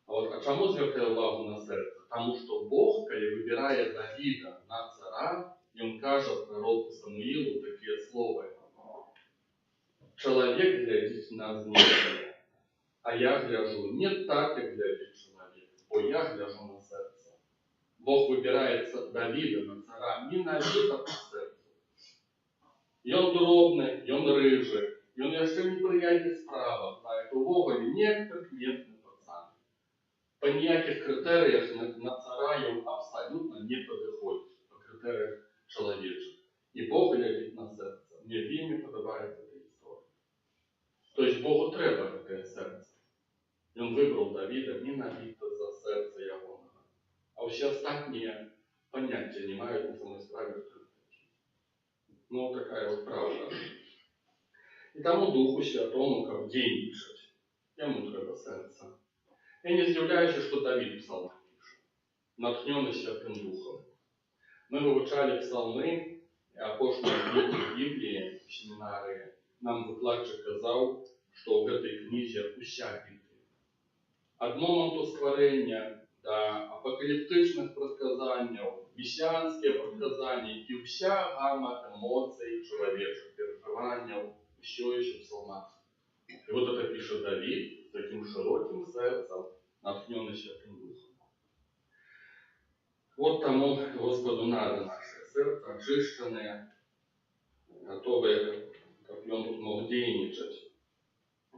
А чому звертаю увагу на серце? Тому що Бог, коли вибирає Давіда на цара, він каже пророку Самуїлу такі слова: «Чоловік глядить на знешнє, а я гляжу не так, як глядить чоловік, бо я гляжу на серце». Бог вибирає Давіда на цара не на вид, а по серцю. Ён дробний, ён рыжий, ён яшчэ непрыятны справа, а это увогуле непрыкметны пацан. По ніяких критеріях на цара ён абсолютно не підходить, по критеріях чоловічих. І Бог глядить на серце. Мне вельмі подобається ця історія. Тобто Богу треба таке серце. Він вибрав Давіда не навіто за серце ягоного, а всі остальні поняття не мають на самой справі, хто такі. Ну, така от правда. І тому Духу Святому, как дзейнічаць, яму треба серце. Я не здивляюся, что Давид псалмы пишет, натхненный Святым Духом. Мы вывучали псалмы, апошние книги Библии в семинарии. Нам выкладчик сказал, что в этой книге уся Библия. От моменту створения до апокалиптичных предсказаний, мессианские предсказания и вся гамма эмоций, человеческих переживаний, все еще в псалмах. И вот это пишет Давид с таким широким сердцем, натхненный Святым Духом. Вот тому Господу надо наше сердце, очищенное, готовое, как он тут мог дейничать.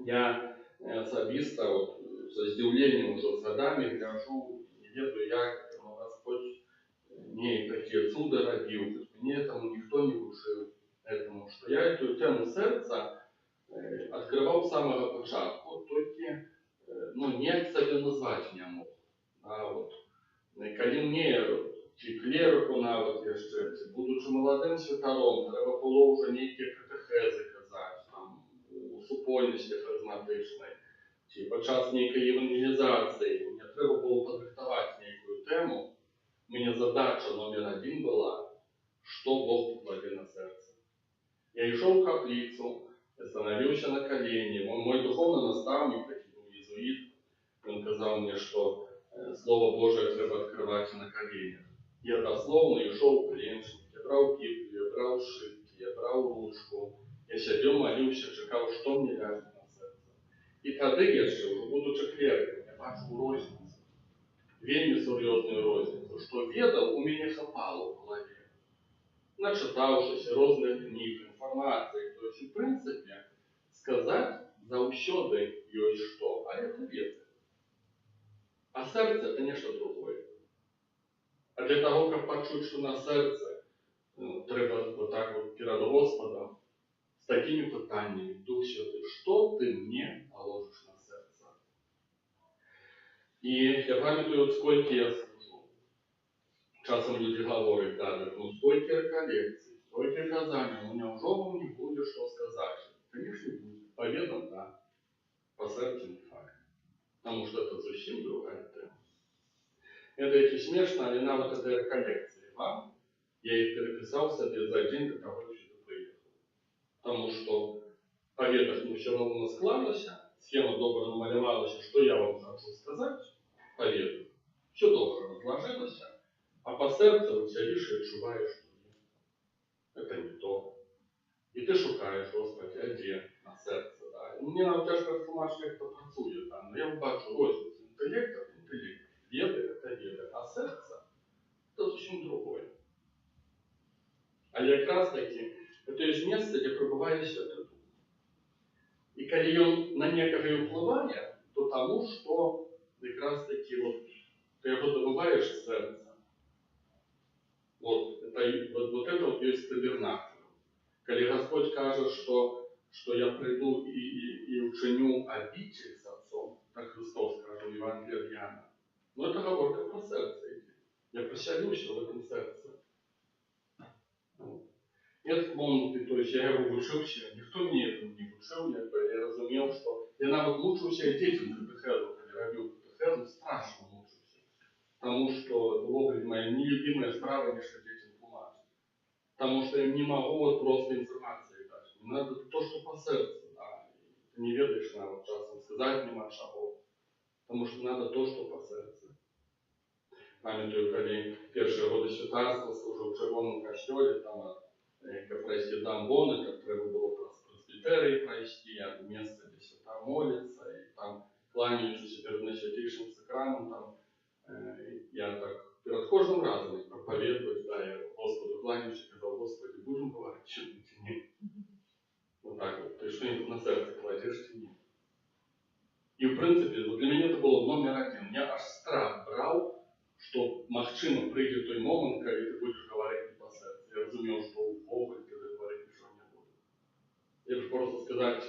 Я особисто вот, со здивлением уже с годами гляжу, не ведаю, як Господь мне такие чудо родил, мне этому никто не учил, этому, что я эту тему сердца открывал с самого початку, только ніяк себе назвати не мог. Вот. Коли мне, чи клерику навіть jeszcze, чи будучи молодим святаром, треба було вже ніякі катехези казати, там, у супольності харизматичної, чи подчас ніякої евангелізації, мені треба було подрихтувати ніяку тему, у мене задача номер 1 була, що Бог покладе на серце. Я йшов в каплицу, становился на колени. Мой духовный наставник, такой был иезуит, он сказал мне, что Слово Божие треба открывать на коленях. Я дословно шел в коленчик, я брал Библию, я брал шитки, я брал ручку. Я сидел, молился, чекал, что мне ляжет на сердце. И тогда я уже, будучи клериком, я бачу розницу. Вельми серьезную розницу, что ведал, у меня хапало в голове. Начитавшись разных книг, информации, то есть, в принципе, сказать заўсёды ёсць што, а это веды. А сэрца это нешта другое. А для того, каб пачуць, што на сэрцы, трэба вот так вот перад Господом з такімі пытаннямі: Дух Святы, што ты мне паложыш на сэрца? І я памятаю, сколькі я служу. Часам людзі гавораць, кажуць, ну столькі рэкалекцый, столькі казанняў, ну няўжо вам не будзе што сказаць? Конечно, будзе. По ведам, да. По сэрцу не факт. Потому что это зусім другая тема. Это эти смешно, але нават этой рэкалекцыі вам, я их переписал себе за день до того, как сюда приехал. Потому что по ведах не все равно складывалось, схема добра намалевалась, что я вам хочу сказать по ведах. Все добро разложилось, а по сердцу вот сидишь и отчуваешь, что нет, это не то. И ты шукаешь, Господи, а где на сердце, да. Мне надо тяжко растлумачить, как это працует, да. Но я бачу, розницу интеллекта, веды это веды, а сердце это совсем другое. А якраз таки, это есть место, где пребывает Святой Дух. И когда он на некого и уплывает, то тому, что якраз таки вот ты его добываешь в сердце. Вот это вот есть табернакл. Когда Господь скажет, что я приду и учиню обитель с Отцом, так Христос скажет в Евангелии от Иоанна. Но это говорка про сердце идет. Я поселюсь в этом сердце. Нет моменты, то есть я его учился, никто мне этому не учил, я разумел, что я навык мучился и детям катехезу, когда робил катехезу, страшно мучился. Потому что это моя нелюбимая справа, не что детям помогать. Потому что я не могу вот просто информации дать. Мне надо то, что по сердцу, да. Ты не ведаешь навык часом сказать нема шагов. Потому что надо то, что по сердцу. Памятаю, когда первые годы святарства служил в Червоном костеле, там как пройти дамбоны, как треба было просто пресбитерии пройти, а место, где свята молится, и там кланяющийся перед наисвятейшим сакрамом, там я так перед каждым разом проповедовать, да, я Господу кланяющий, сказал, Господи, будем говорить, что ты нет. Вот так вот, ты что-нибудь на сердце кладешь, ты нет. И в принципе, вот для меня это было номер один. Меня аж страх брал, что магчыма прыйдзе той момент, когда ты будешь говорить не по сердцу. Я разумел, что у Бога ты говорить ничего не буду. Я же просто сказать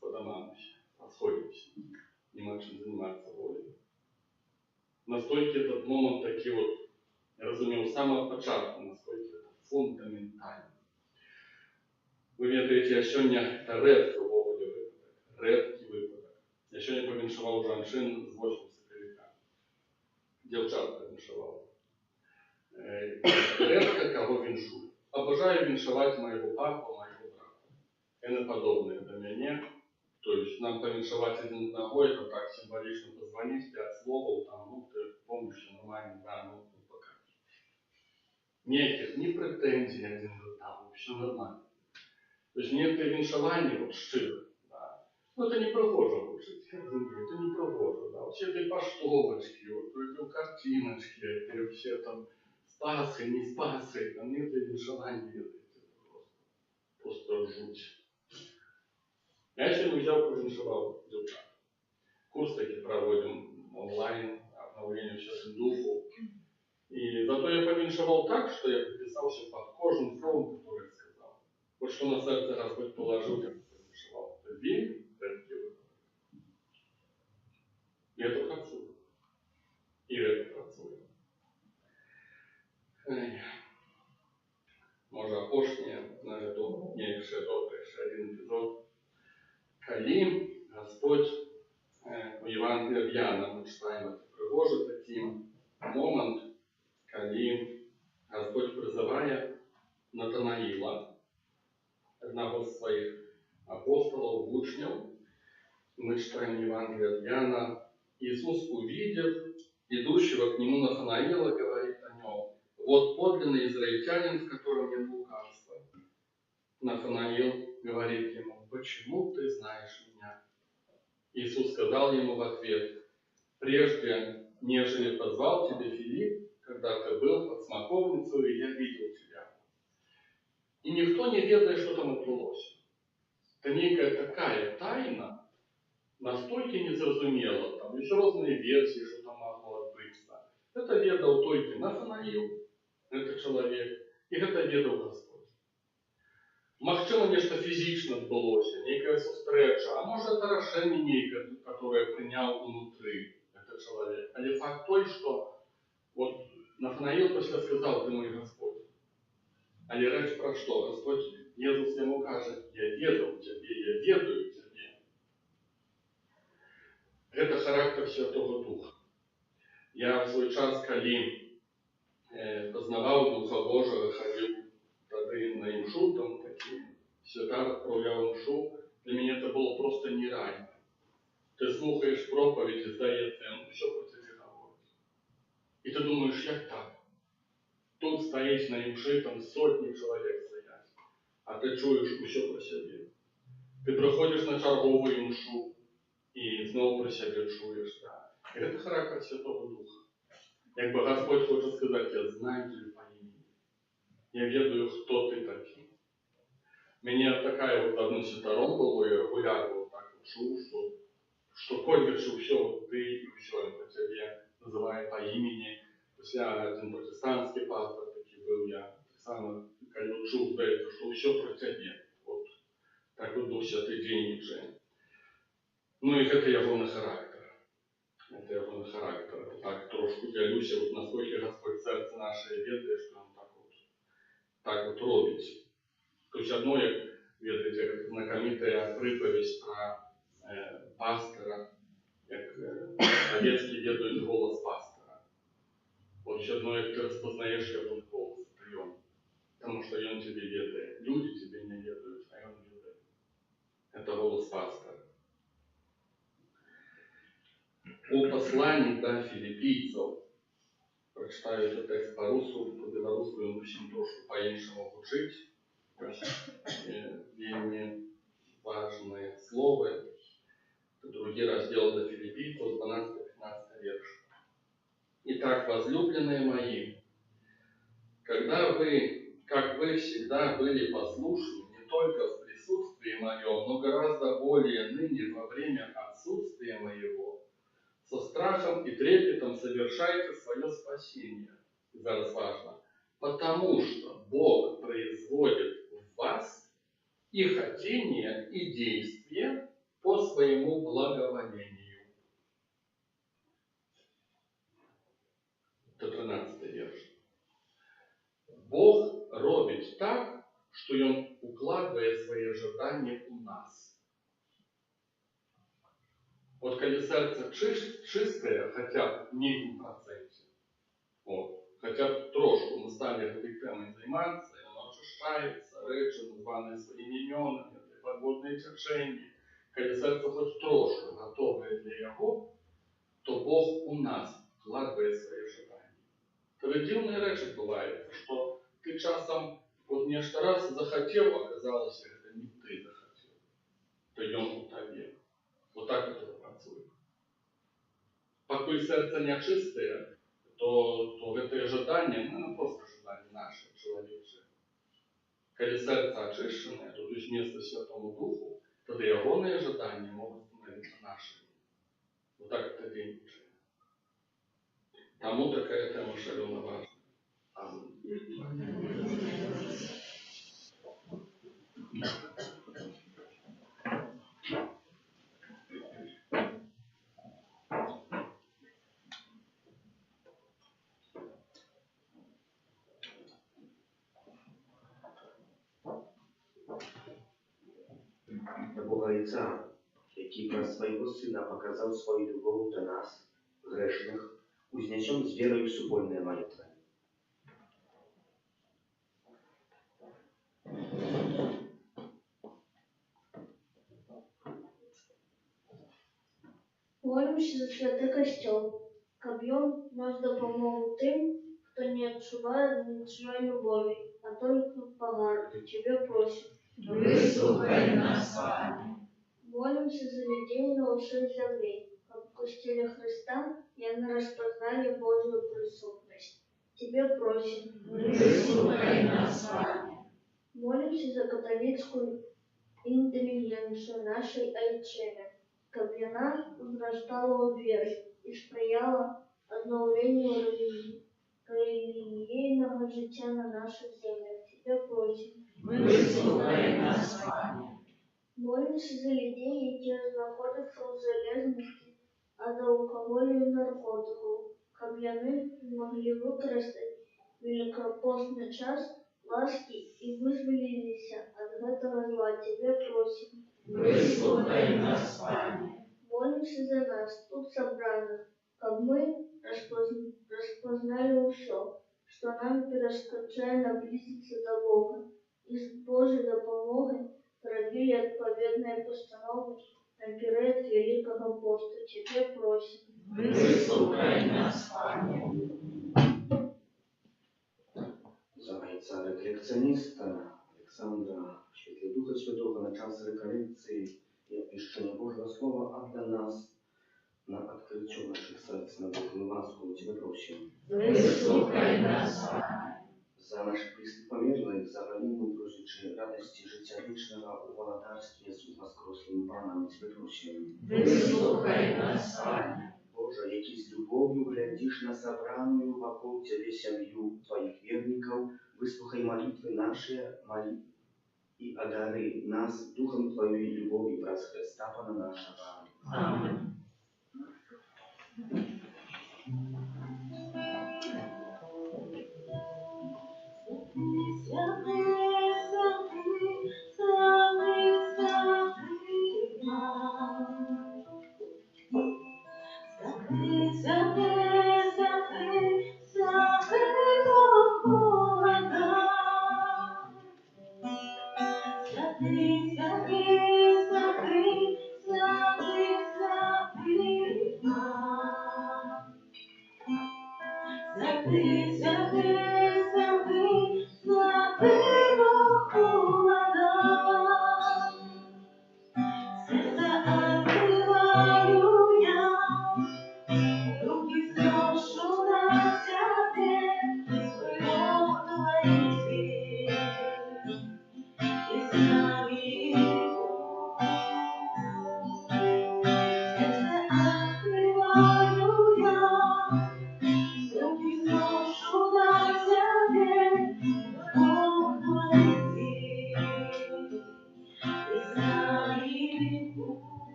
по домам, расходимся, не можем заниматься волей. Настолько этот момент такой вот, я разумел с самого початку, насколько это фундаментально. Вы ведаете, я сегодня это редкий выпадок, редкий выпадок. Я сегодня повіншував женщин з 8 сакавіка. Дівчат повіншував. Редко кого віншую. Обожаю віншувати моего папу, моего брата. Это подобное до меня. То есть нам повіншувати один ногой, это так символично позвонить, 5 слов, там, ну, ты помнишь, нормально, да, ну, пока. Никаких, ни претензий один к другому, все нормально. То есть нет віншування, вот, щиро, да. Ну, это не прохоже учить, это не прохоже, да. Все эти поштовочки, вот, эти картиночки, эти вообще там, спасы, не спасы, там нет віншування, это просто жуть. Я сегодня взял, повіншував дівчат. Курс таки проводим онлайн, обновление в Святом Духу. И зато я повіншувал так, что я подписался под кожным словом, который я сказал. Вот что на сердце Господь положил, я повіншував. Это вельми редкий выпадок. И это працует. И это працует. Може, апошнє, на это не еще добре, еще один эпизод. Коли Господь у Евангелии от Иоанна мы читаем это пригожий такий момент, коли Господь призывает Натанаила, одного из своих апостолов, учнев, мы читаем Евангелие от Иоанна, Иисус, увидев идущего к нему Натанаила, говорит о нем: вот подлинный израильтянин, в котором нет лукавства. Натанаил говорит ему: почему ты знаешь меня? Иисус сказал ему в ответ: прежде, нежели позвал тебя Филипп, когда ты был под смоковницей, я видел тебя. И никто не ведает, что там отбылось. Это некая такая тайна, настолькі незразумела, там ёсць розныя версіі, што там магло адбыцца. Гэта ведаў толькі Нафанаіл, гэты чалавек, і гэта ведаў Гасподзь. Магчыма, нешта фізічна адбылося, нейкая сустрэча, а можа, это рашэнне нейкае, которое прыняў унутры гэты чалавек. Але факт той, што вот Нафанаіл пасля сказаў: ты мой Гасподзь. Але рэч пра што? Гасподзь, Езус яму кажа: я ведаў цябе, я ведаю цябе. Гэта характар Святого Духа. Я в свой час, калі пазнаваў Духа Божага, хадзіў тады на імшу, там такі святар адпраўляў імшу, для мяне это было просто нереально. Ты слухаеш проповедь, і здаецца, ён усё про цябе гаворыць. І ты думаеш, як так? Тут стаіць на імшы, там сотні чалавек стаяць, а ты чуеш усё про сябе. Ты прыходзіш на чарговую імшу, і зноў про сябе чуеш. Да. І гэта характар Святого Духа. Як бы Господь хоча сказаць: я знаю тебя по имени. Я ведаю, хто ты такі. Мяне такая вот адным святаром было, я регулярно вот так вот чуў, што кольвіш усё, ты і ўсё, ён по цябе называе по имени. Пасля адзін пратэстанцкі пастор такі быў, я таксама, калі чуў, здаецца, што ўсё про цябе. Вот так вот Дух Святы дзейнічае. Ну і гэта ягоны характар. Это ягоны характар. Так трошку дзялюся, вот насколькі Господь сэрца наше ведае, што ён так вот робіць. То есть одно, як ведаеце, знакамітая прыпавесць пра пастора, як авечкі ведаюць голас пастора. Вот еще одно, як ты распознаеш ягоны голас, это ён. Потому что ён тебе ведае. Люди тебе не ведаюць, а ён ведае. Это голос пастора. У посланні до філіпійців, прочитаю этот текст по-русски, по-белорусски он очень трошку по-іншому гучить. Вельми важные слова. Это другий раздел до филиппийцев, 12-15 верш. Итак, возлюбленные мои, когда вы, как вы всегда были послушны, не только в присутствии моем, но гораздо более ныне во время отсутствия моего, со страхом и трепетом совершайте свое спасение. Зараз важно. Потому что Бог производит в вас и хотение, и действие по своему благоволению. Это 13 верш. Бог робить так, что Он укладывает свои ожидания у нас. Вот когда сердце чистое, хотя б не в 1%, вот, хотя б трошку мы стали этой темой заниматься, и оно очищается, речи, названные своими именами, подводные течения. Когда сердце хоть трошку готовое для его, то Бог у нас вкладывает свои желания. Коли дивные речи бывает, что ты часом вот нечто раз захотел, оказалось, это не ты захотел, то он у тебе. Вот так это працує. Покуль серце не чисте, то это ожидание, ну просто ожидание наше, человече. Когда сердце очищенное, то есть место Святому Духу, тогда ягоные ожидания могут становиться нашими. Вот так это действует. Тому такая тема шалено важна. До Бога Отця, який про своего Сына показал свою любовь до нас, грешных, узнесем с верой в субольные молитвы. Молимся за святий костьол, каб ён нас допомог тим, хто не відчуває нічої любові, а тільки погарду. Тебе просим. Выслухай нас, Пане. Молимся за людей на усій землі, каб в костеле Христа яны распознали Божию присутность. Тебе просим. Выслухай нас, Пане. Молимся за католицкую интеллигенцию нашей Айчины, Каб'яна возрастала у вере і сприяла обновлению релігійного життя на наших землях. Тебя просим. Вислухай нас, Пане. Молимся за людей, які знаходяться у залежності ад алкоголю і наркотиків. Каб'яни змогли використати великопостний час ласки і визволилися ад гэтага зла. Тебе просим. Выслухай нас, Пане. Молимся за нас, тут собраных, каб мы распознали все, что нам перешкоджает наблизиться до Бога, и с Божьей допомогой провели отповедные постановы наперед Великого Поста. Тебе просим. Выслухай нас, Пане. За отца реколекциониста Александра, в світлі Духа Святого на час реколекції і обіщення Божого Слова, а для нас на відкриття наших серць на Божу ласку. Тебе просим. Выслухай нас, Пане. За наших близьких померлих, за ранених, просячи радості життя вічного у володарстві з воскреслим Паном. Тебе просим. Выслухай нас, Пане. Боже, які з любов'ю глядиш на собраную вокруг Тебе сім'ю Твоих верников, выслухай молитвы наши, и одари нас Духом Твоей любови праз Христа Пана нашего. Аминь.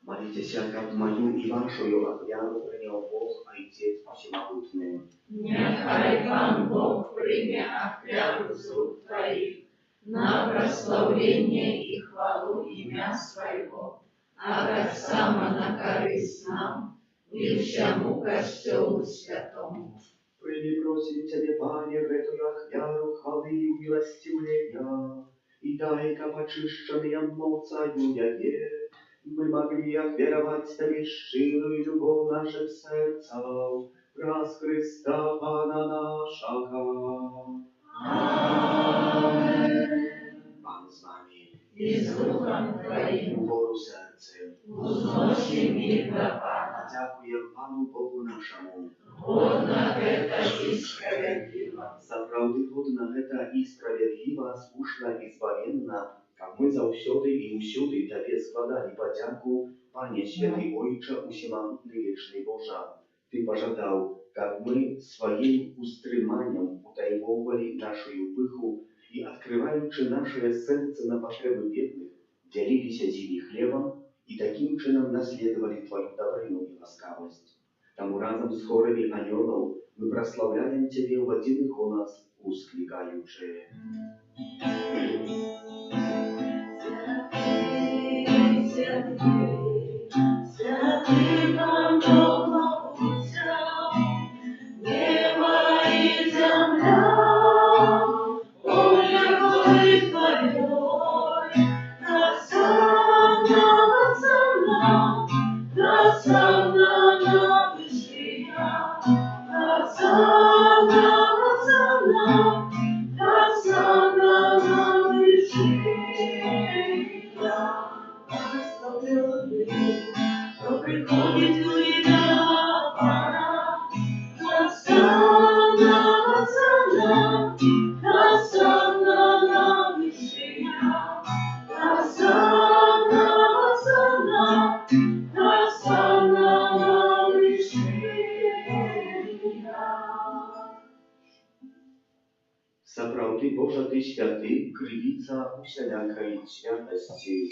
Молитесь, как мою и вашу офяру принял Бог, Отец Всемогутный. Нехай Пан Бог прийме офяру з рук Твоих на прославление и хвалу имя Своего, а так само на користь нам и всему Костелу Святому. Прими, просим Тебе, Пане, эту офяру хвалы и умилостивления, и дай-ка почищенные молцаю яе, мы могли оферовать Тебе щирую любовь наших сердцев, раз Христа Пана нашего. Аминь. Пан с нами, И с Духом Твоим угору сердце. узносим мир до Пана. Дякуем Пану Богу нашему. Годно это и справедливо. Сапраўды годна гэта і справядліва, слушна і збавенна, каб мы заўсёды і ўсюды Табе складалі падзяку, Пане Святы Ойча, усемагутны вечны Божа. Ты пожадаў, каб мы сваім устрыманнем утаймоўвалі нашую пыху і, адкрываючы нашае сэрца на патрэбы бедных, дзяліліся з імі хлебам і такім чынам наследавалі Твою дабрыну і ласкавасць. Таму разам з хорамі анёлаў мы праслаўляем Цябе ў адзіны голас, усклікаючы. Святый Пан Бог могущий, небо и земля, ой, Твоей, Хосанна, Хосанна, Хосанна на вышинах, Хосанна, Хосанна, Хосанна на вышинах. Ty, Boże, Ty święty, krywica усялякой świętości.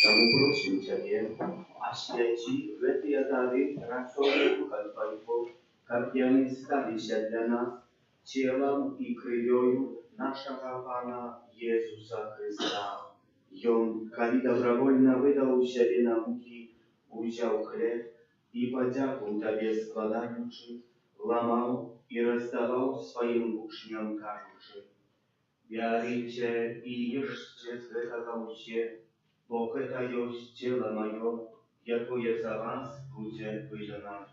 Тому просим Ciebie, освяти в эти дары рацию Духа Твоего, как они стали для нас телом и кровью нашего Пана Иисуса Христа. И Он, когда добровольно выдал себе на муки, взял хлеб и подяку Тебе складаючи, ломал и раздавал своим учням, кажучи: «Берите и ешьте с этого все, bo это есть тело мое, якое за вас будет выдано».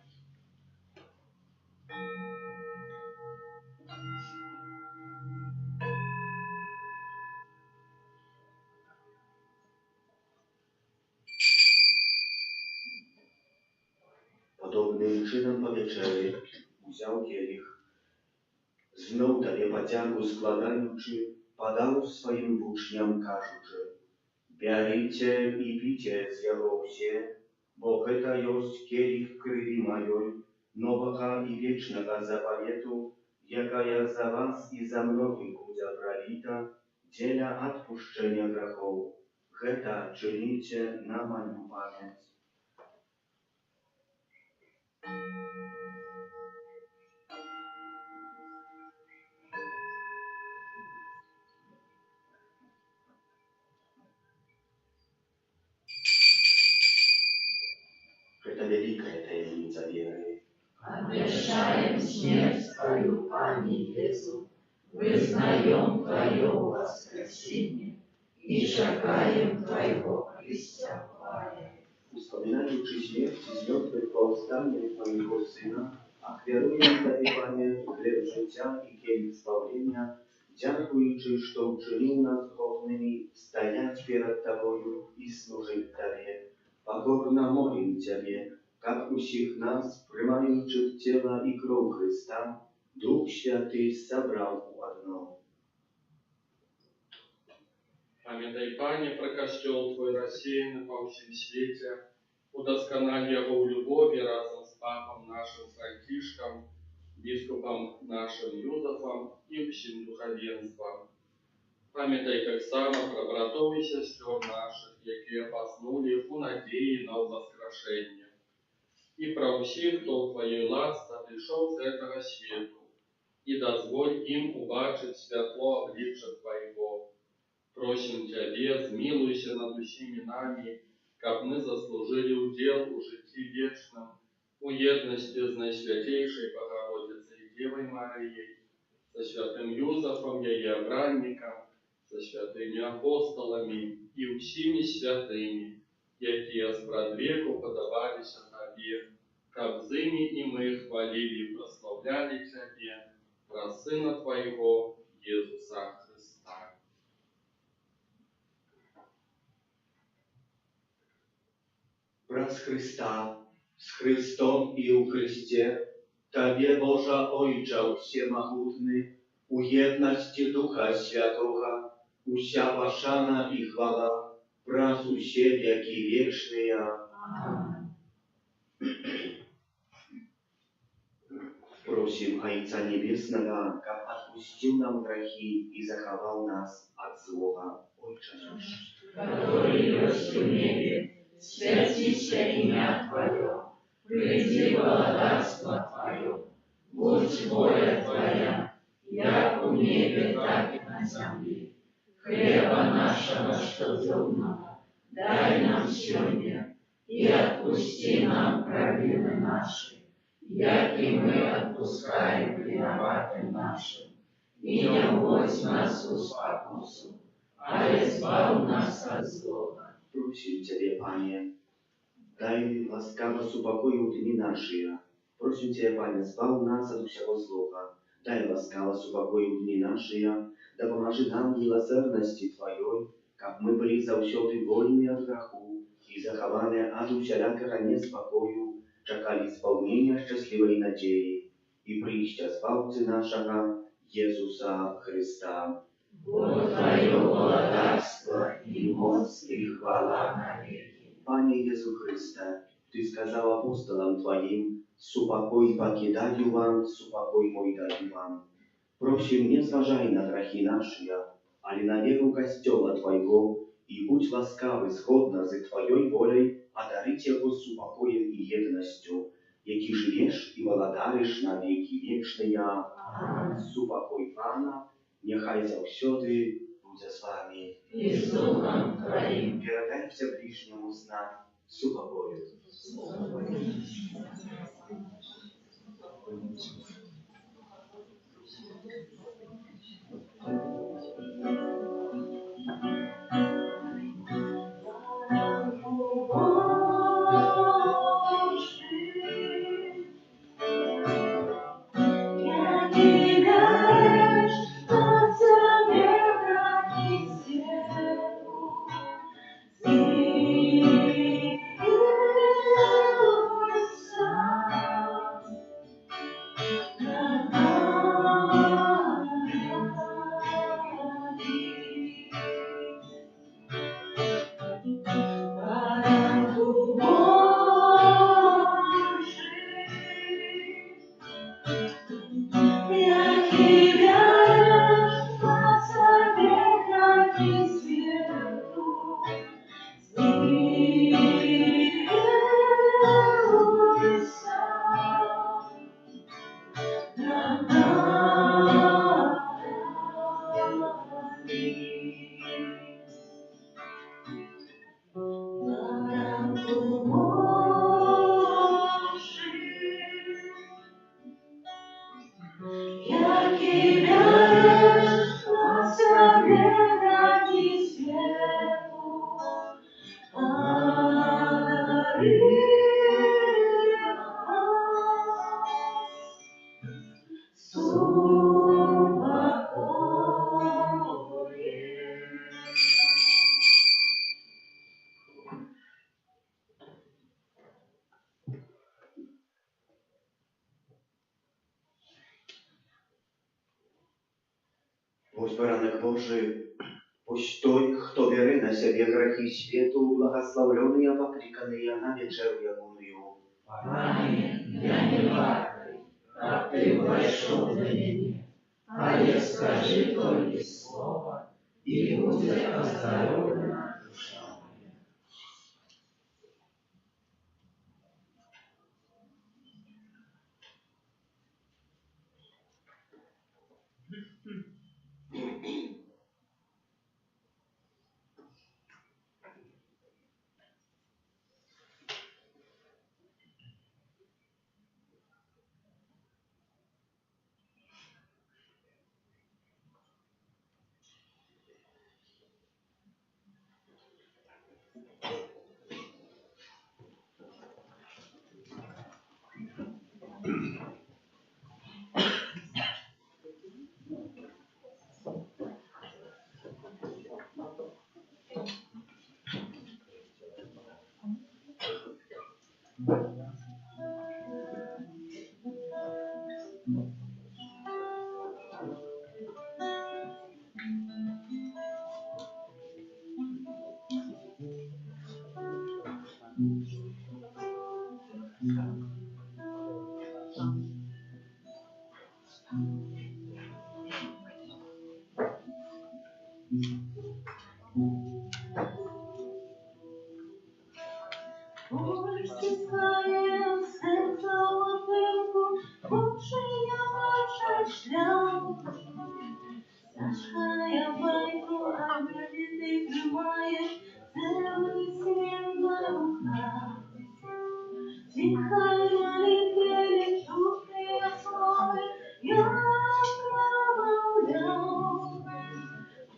Podobnym czynem po wieczerzy wziął kielich, znów Tobie podzięku składający, podał swoim uczniom, кажучи: «Берите и пейте с его все, bo это есть киелих крови моей, нового и вечного заповету, якая за вас и за многих будет пролита, для отпущения грехов. Это czynicie na moją pamięć». Это великая таинница веры. Обещаем смерть Твою, Пане Иисус, вызнаем Твое воскресение и чекаем Твоего Христа хвале. Wspominając śmierć z mертвых powstanie Twojego Syna, ofiaruję Tobie, Panie, chleb życia i kielich zbawienia, dziękując, że uczynił nas godnymi стоять перед Тобою и служить Тебе. Покорно молим Ciebie, как усіх нас, приймаючи тіла і кров Христа, Дух Святий собрав у одно. Памятай, Пане, про костел Твой рассеянный по всем свете, удоскональ его в любови разом с папом нашим Франтишком, бископом нашим Юзефом и всем духовенством. Памятай так само про братов и сестер наших, які поснули у надеи на воскрешение. И про всех, кто в Твоей ласке пришел с этого свету, и дозволь им убачить светло обличия Твоего. Просим Тебе, змилуйся над усіми нами, как мы заслужили удел у житті вечном, у едности с Наисвятейшей Богородицей Девой Марией, со святым Юзефом, ее обранником, со святыми апостолами и всеми святыми, які спрадвеку подавались Тебе, как зыми и мы хвалили и прославляли Тебе, про Сына Твоего, Иисуса Христа. Przez Chrysta, z Chrystom i u Chryście, Tobie, Boża Ojcze Всемогутny, u jedności Ducha Świętego, usia Waszana i chwała, wraz u siebie i wieczny. Просим Отца Небесного, как отпустил нам грехи и заховал нас от злого. Отче наш, который есть в небе, святится имя Твое, приди благодарство Твое, будь воля Твоя, як в небе, так и на земле. Хлеба нашего ежедневного дай нам сегодня, и отпусти нам провины наши, як и мы отпускаем виноватым нашим. И не вводь нас в спокусу, а избавь нас от злого. Просим Тебя, Panie, daj łaskawa upokoju dni nasze. Просим Тебя, Panie, zbaw nas od всего злого. Дай łaskawa upokoju dni nasze, да поможи нам милосердности Твоей, как мы были завсёды вольны от греху и захованы от всякого неспокою, czekali spełnienia szczęśliwej nadziei i przyjścia Zbawcy naszego, Jezusa Chrysta. Bo Twoje błogosławieństwo i moc i chwała na wieki. Panie Jezu Chryste, Ty skazał apostolam Twoim, supokój покидаю вам, supokój mój dаю вам. Просим, не зважай на грехи наши, али на веру Костела Твоего, и будь ласкавый, сходно за Твоей волей, одарить его с упокоем и едностью, яки живешь и владаришь на веки вечные. С упокой Пана, нехай завсёды будет с вами. И с Духом Твоим. Передайте ближнему знать с упокою. Будь баранок Божий, пусть той, кто бере на себе грехи свету, благословленные, покликанные на вечеру ягоную. Аминь. Я не варвый, как ты вошел до меня, а я скажи только слово, и будет оздоровлена душа моя. Ой, стискає серце лапинку, Божия ваша шлях. Сашкає байку, а ти тримаєш цілий світ на руках. Тихо молитве чувствує слави, як промовляв.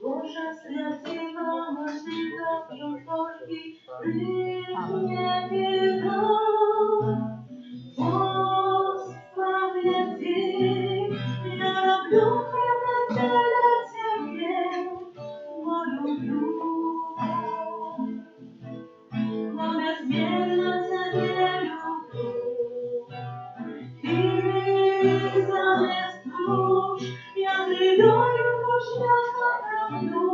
Божа святина, можлива, любові, ти не віддав. Господи, я люблю тебе, бо люблю. Бо безмірно тебе люблю. І замість душ я придаю шлях правду,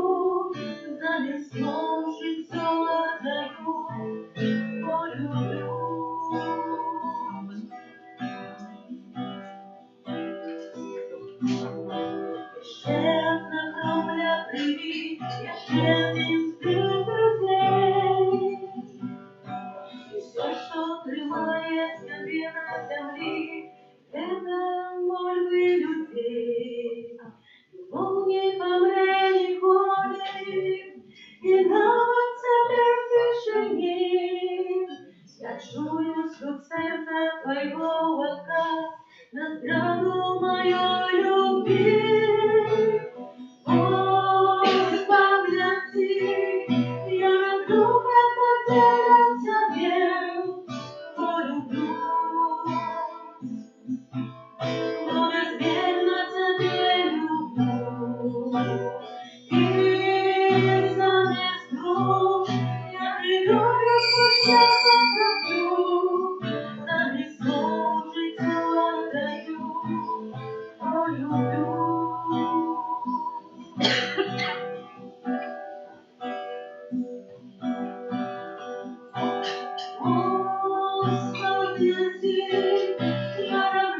замість слов життя даю, бо люблю.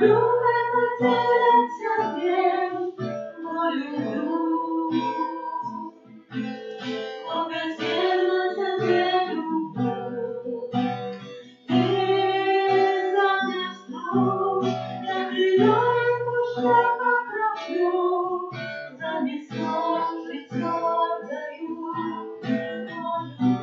Любе потеряться век, но люблю. О, безмерно тебе люблю. Ты занесу, я крылья пушка покроплю, занесу, житье отдаю, но люблю.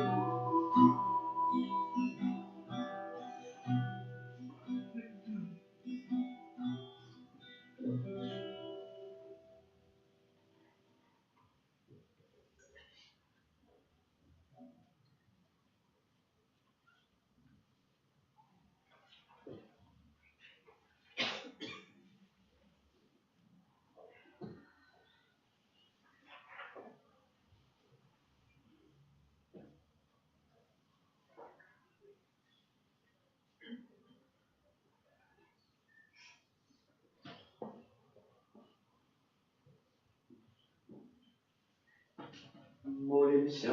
Молимся.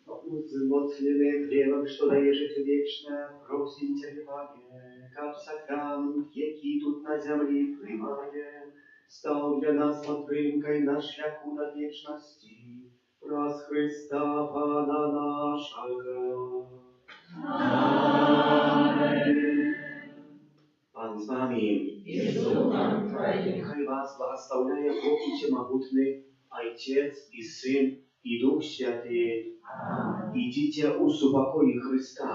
Узлотленным хлебом, что даешь жить вечное, просим Тебя, Пане, как сакрам, які тут на землі приймає, став для нас підтримкою на шляху до вічності, праз Христа Пана нашого. Amen. Pan z Wami. I z duchem Twoim. Niechaj Was błogosławia Bóg Wszechmogutny, Ojciec i Syn i Duch Święty. Amen. Idźcie u pokoju Chrysta.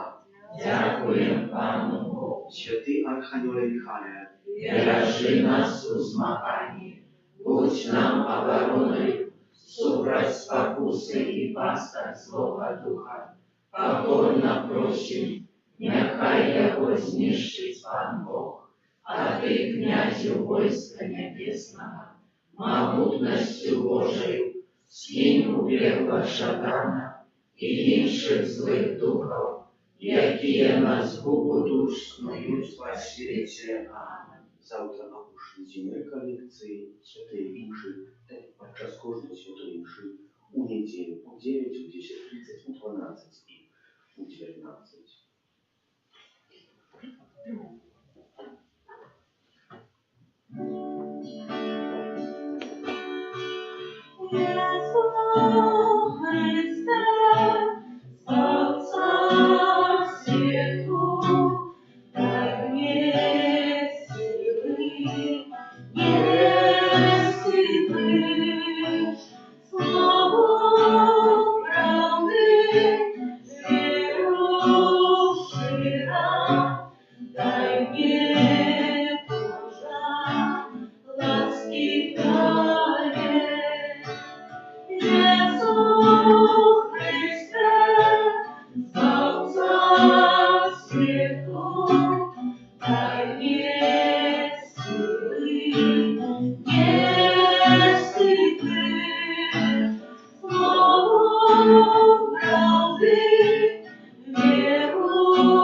Dziękuję Panu Bogu. Święty Archaniole Michale, Бережи нас у змаганні, будь нам обороною, супроть спокуси і пасток злого духа. Покорно просим, нехай його знищить Пан Бог, а ти, князю войска небесного, могутностью Божию, скинь у пекла Шатана і інших злих духов, які нас губу душ снують по світі. Amen. Завтра опущені колекції Святої Імши подчас кожної Святої Імши у неділю у 9, у 10:30, у 12 і у 19. Jezu Chryste, Zbawca światu, daj mnie siły, niewstydny, słową prawdy, wieruszyra, daj mnie Boża, łaski daje. Jezu Chryste, Zbawca światu, daj mnie siły, niewstydny, słową prawdy, wieruszyra,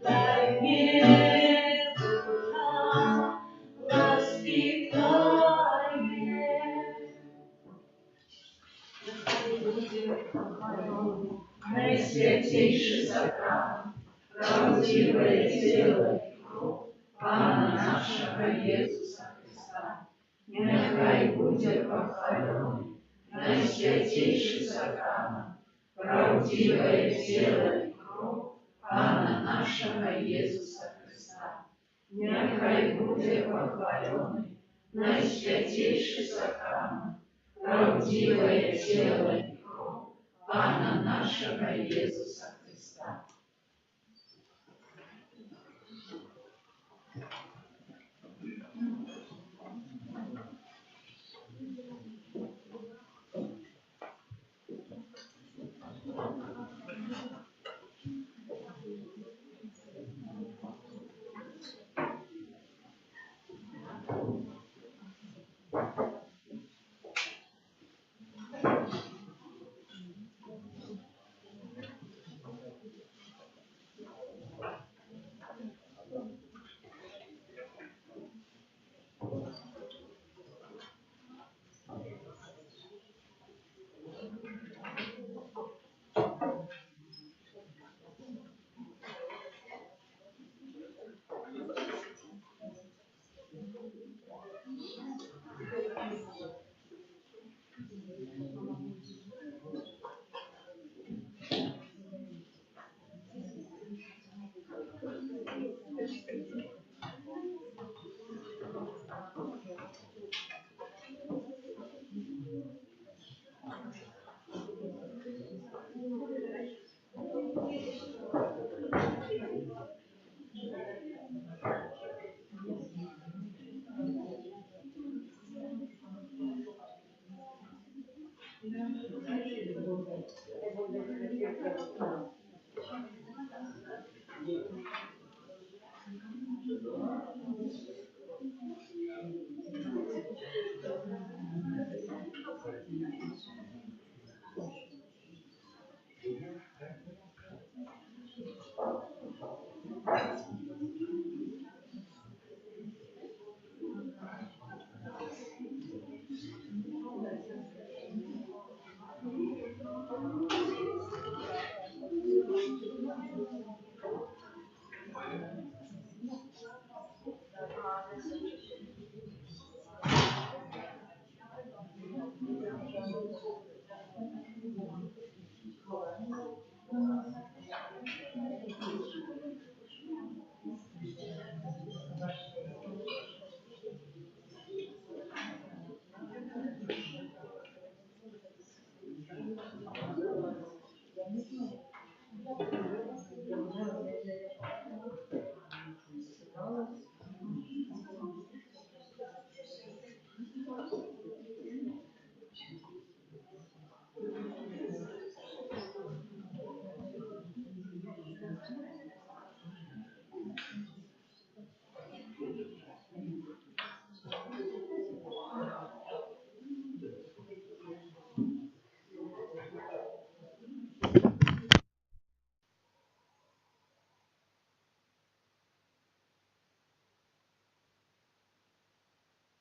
daj mnie Boża, łaski daje. Najsвятейший сакрамент, правдивое тело и кровь Пана нашего Иисуса Христа, нехай будет похваленный. Найсвятейший сакрамент, правдивое тело и кровь Пана нашего Иисуса Христа, нехай будет похваленный. Найсвятейший сакрамент, правдивое тело и кровь Пана нашего Иисуса Христа. Господь